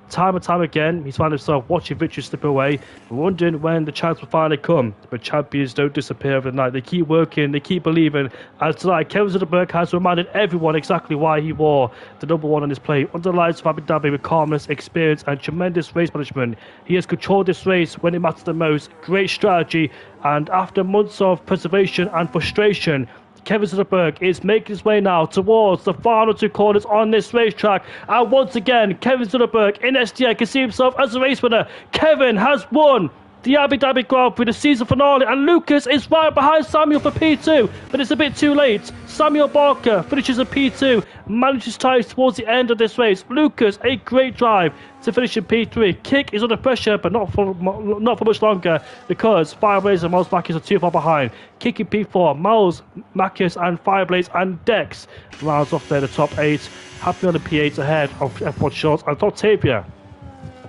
Time and time again, he's found himself watching victory slip away, wondering when the chance will finally come. But champions don't disappear overnight. They keep working, they keep believing. And tonight, Kevin Zuckerberg has reminded everyone exactly why he wore the number 1 on his plate. Under the lights of Abu Dhabi with calmness, experience and tremendous race management, he has controlled this race when it matters the most. Great strategy, and after months of preservation and frustration, Kevin Soderberg is making his way now towards the final 2 corners on this racetrack. And once again, Kevin Soderberg in SDN can see himself as a race winner. Kevin has won the Abu Dhabi Grand Prix, the season finale, and Lucas is right behind Samuel for P2, but it's a bit too late. Samuel Barker finishes at P2, manages ties towards the end of this race. Lucas, a great drive to finish in P3. Kick is under pressure, but not for much longer, because Fireblaze and Miles Mackis are too far behind. Kick in P4, Miles, Mackis, and Fireblaze and Dex rounds off there the top 8. Happy on the P8 ahead of F1 Shorts and Octavia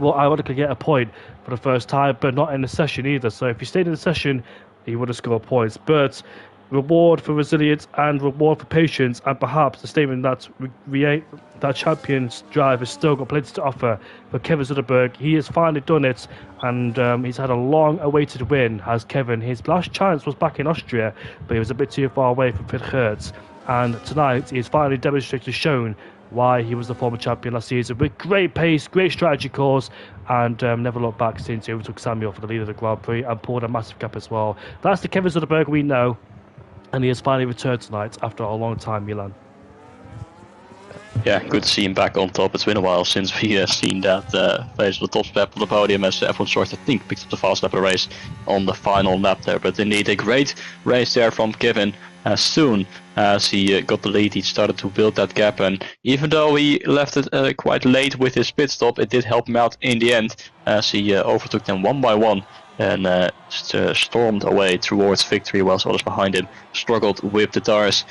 will ironically get a point for the first time, but not in the session either. So if you stayed in the session, he would have scored points. But reward for resilience and reward for patience, and perhaps the statement that that champion's drive has still got plenty to offer for Kevin Soderberg. He has finally done it, and he's had a long-awaited win. As Kevin, his last chance was back in Austria, but he was a bit too far away from Fifth Hertz. And tonight, he's finally demonstrated, shown why he was the former champion last season, with great pace, great strategy calls, and never looked back since he overtook Samuel for the lead of the Grand Prix and pulled a massive gap as well. That's the Kevin Soderberg we know, and he has finally returned tonight after a long time, Milan. Yeah, good to see him back on top. It's been a while since we seen that face on the top step of the podium, as F1 Shorts, I think, picked up the fast lap of the race on the final lap there. But indeed, a great race there from Kevin. As soon as he got the lead, he started to build that gap, and even though he left it quite late with his pit stop, it did help him out in the end, as he overtook them one by one and stormed away towards victory, whilst others behind him struggled with the tires.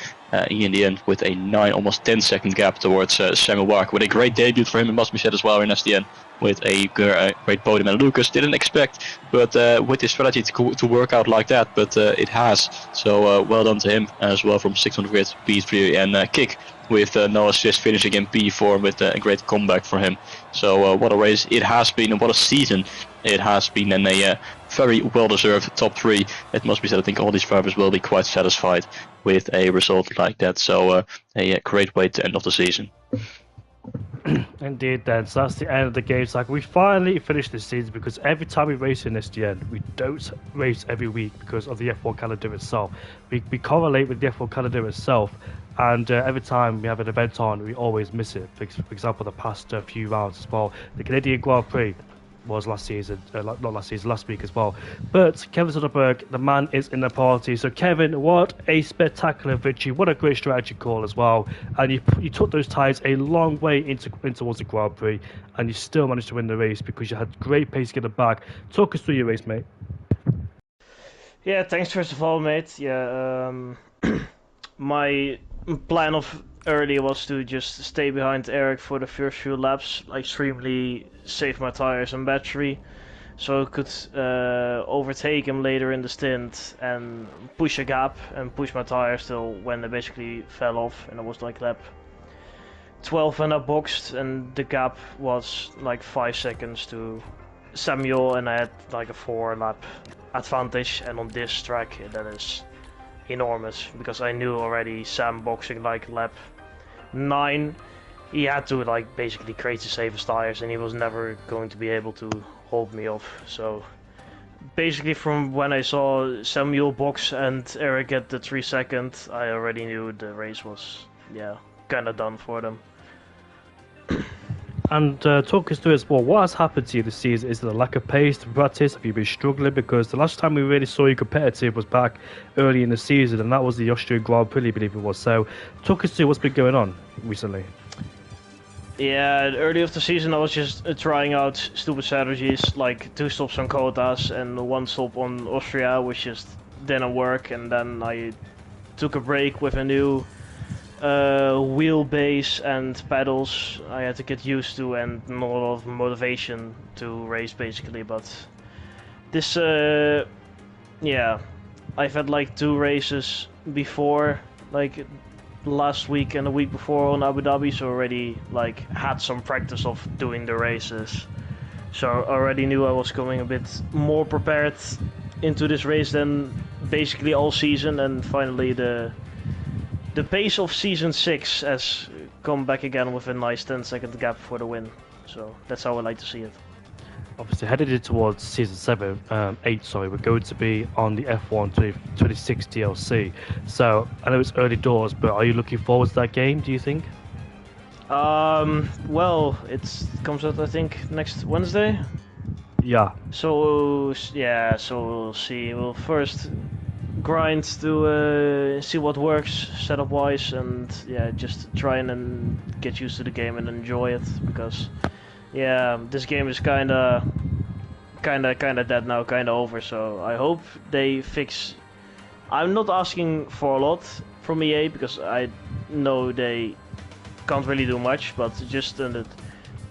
He in the end with a 9, almost 10-second gap towards Samuel Barker, with a great debut for him, it must be said as well, in SDN, with a great podium. And Lucas didn't expect, but with his strategy to work out like that, but it has. So well done to him as well from 600 grid P3, and Kick with no assist, finishing in P4 with a great comeback for him. So what a race it has been, and what a season it has been, and a very well-deserved top 3. It must be said, I think all these drivers will be quite satisfied with a result like that. So a great way to end off the season. Indeed, then. So that's the end of the game cycle. We finally finished this season, because every time we race in SDN, we don't race every week because of the F1 calendar itself. We correlate with the F1 calendar itself, and every time we have an event on, we always miss it. For example, the past few rounds as well. The Canadian Grand Prix was last season, not last season, last week as well. But Kevin Soderberg, the man is in the party. So Kevin, what a spectacular victory! What a great strategy call as well. And you took those ties a long way in towards the Grand Prix, and you still managed to win the race because you had great pace getting back. Talk us through your race, mate. Yeah, thanks first of all, mate. Yeah, my plan of earlier was to just stay behind Eric for the first few laps, extremely save my tires and battery, so I could overtake him later in the stint and push a gap and push my tires till when they basically fell off, and it was like lap 12 when I boxed, and the gap was like 5 seconds to Samuel, and I had like a 4-lap advantage, and on this track that is enormous, because I knew already Sam boxing like lap 9, he had to like basically create the safest tires, and he was never going to be able to hold me off. So basically from when I saw Samuel box and Eric get the 3 seconds, I already knew the race was kinda done for them. And talk us through as well, what has happened to you this season? Is it a lack of pace, the practice? Have you been struggling? Because the last time we really saw you competitive was back early in the season, and that was the Austrian Grand Prix, I believe it was. So talk us through what's been going on recently. Yeah, early of the season I was just trying out stupid strategies, like 2 stops on Kotas and 1 stop on Austria, which just didn't work, and then I took a break with a new wheelbase and pedals I had to get used to, and not a lot of motivation to race basically. But this yeah, I've had like 2 races before, like last week and the week before on Abu Dhabi, so already like had some practice of doing the races, so I already knew I was going a bit more prepared into this race than basically all season. And finally the pace of Season 6 has come back again with a nice 10-second gap for the win. So that's how I like to see it. obviously headed in towards season 8, sorry, we're going to be on the F1 2026 DLC. So I know it's early doors, but are you looking forward to that game, do you think? Well, it comes out I think next Wednesday. Yeah. So yeah, so we'll see. We'll first grind to see what works setup wise, and yeah, just try and get used to the game and enjoy it, because yeah, this game is kinda dead now, kinda over. So I hope they fix. I'm not asking for a lot from EA because I know they can't really do much, but just a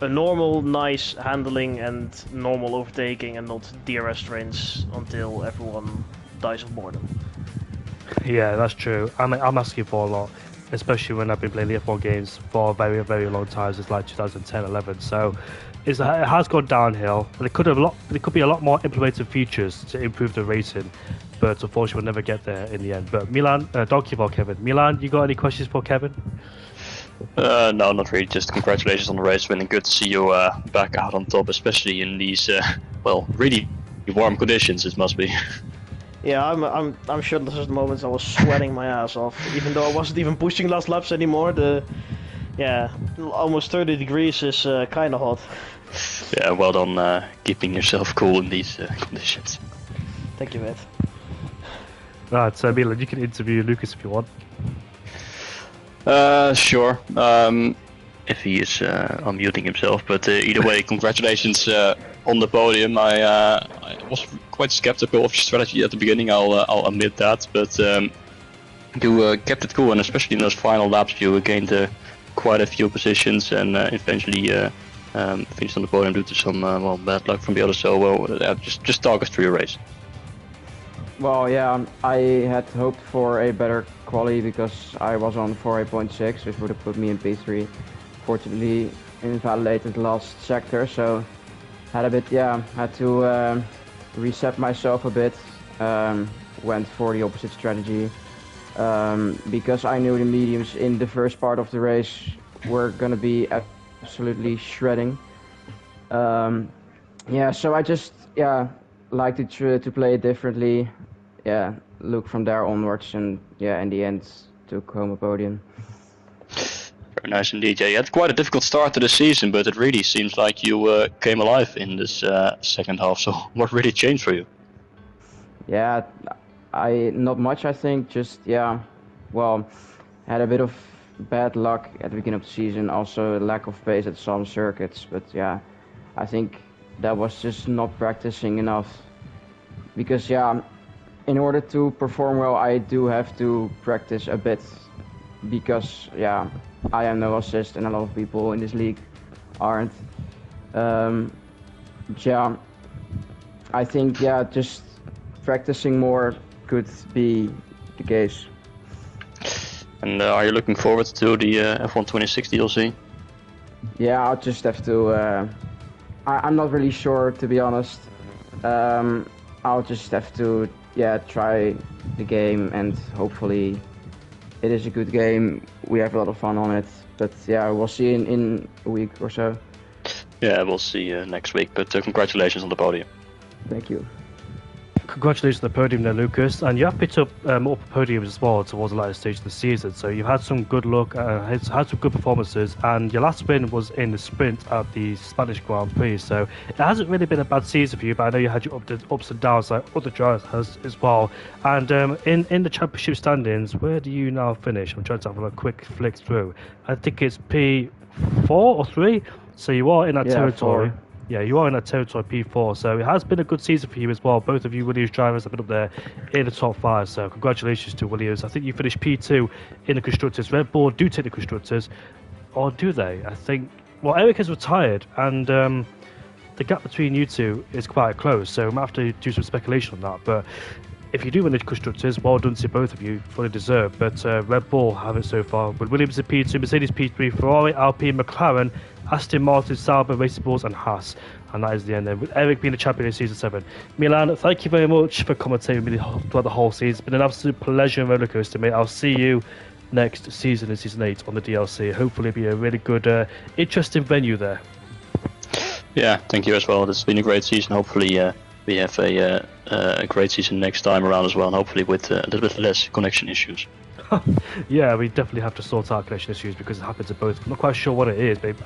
normal, nice handling and normal overtaking, and not DRS trains until everyone dies of boredom. Yeah, that's true. I'm asking for a lot, especially when I've been playing the F1 games for a very, very long time, since like 2010, 11. So it has gone downhill. There could be a lot more implemented features to improve the racing, but unfortunately we'll never get there in the end. But Milan, thank you for Kevin. Milan, you got any questions for Kevin? No, not really. Just congratulations on the race win, and good to see you back out on top, especially in these really warm conditions. It must be. Yeah, I'm sure there's moments I was sweating my ass off, even though I wasn't even pushing last laps anymore. Almost 30 degrees is kind of hot. Yeah, well done keeping yourself cool in these conditions. Thank you, mate. Right, so Milan, you can interview Lucas if you want. Sure. If he is unmuting himself, but either way, congratulations on the podium. I was quite skeptical of your strategy at the beginning. I'll admit that, but you kept it cool, and especially in those final laps, you gained quite a few positions, and eventually finished on the podium due to some bad luck from the others. So just talk us through your race. Well, yeah, I had hoped for a better quali because I was on 4.6, which would have put me in P3. Fortunately, invalidated the last sector, so had to reset myself a bit. Went for the opposite strategy because I knew the mediums in the first part of the race were gonna be absolutely shredding. So I just liked to play it differently. Yeah, look from there onwards, and yeah, in the end took home a podium. Very nice indeed. Yeah, you had quite a difficult start to the season, but it really seems like you came alive in this second half. So what really changed for you? Yeah, not much, I think. Just had a bit of bad luck at the beginning of the season. Also a lack of pace at some circuits, but yeah, I think that was just not practicing enough. Because in order to perform well, I do have to practice a bit, because I am no assist and a lot of people in this league aren't. I think just practicing more could be the case. And are you looking forward to the F1 26 DLC? Yeah, I'll just have to. I'm not really sure, to be honest. I'll just have to try the game, and hopefully it is a good game. We have a lot of fun on it, but we'll see in a week or so. Yeah, we'll see next week, but congratulations on the podium. Thank you. Congratulations on the podium there, Lucas, and you have picked up more podiums as well towards the latter stage of the season, so you've had some good luck, had some good performances, and your last win was in the sprint at the Spanish Grand Prix, so it hasn't really been a bad season for you, but I know you had your ups and downs like other drivers has as well. And in the championship standings, where do you now finish? I'm trying to have a quick flick through. I think it's P4 or 3, so you are in that territory. 4. Yeah, you are in that territory, P4, so it has been a good season for you as well. Both of you Williams drivers have been up there in the top 5, so congratulations to Williams. I think you finished P2 in the Constructors. Red Bull do take the Constructors, or do they? I think, well, Eric has retired, and the gap between you two is quite close, so we might have to do some speculation on that, but if you do win the Constructors, well done to both of you, fully deserved, but Red Bull have it so far, with Williams in P2, Mercedes P3, Ferrari, Alpine, McLaren, Aston Martin, Sauber, Racing Bulls and Haas. And that is the end then, with Eric being the champion in Season 7. Milan, thank you very much for commentating with me throughout the whole season. It's been an absolute pleasure and rollercoaster, mate. I'll see you next season in Season 8 on the DLC. Hopefully it'll be a really good, interesting venue there. Yeah, thank you as well. It's been a great season. Hopefully, we have a great season next time around as well, and hopefully with a little bit less connection issues. Yeah, we definitely have to sort out connection issues because it happens to both. I'm not quite sure what it is, but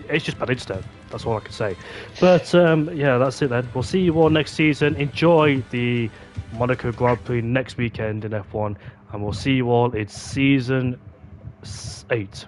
it's just bad internet. That's all I can say. But yeah, that's it then. We'll see you all next season. Enjoy the Monaco Grand Prix next weekend in F1, and we'll see you all in season 8.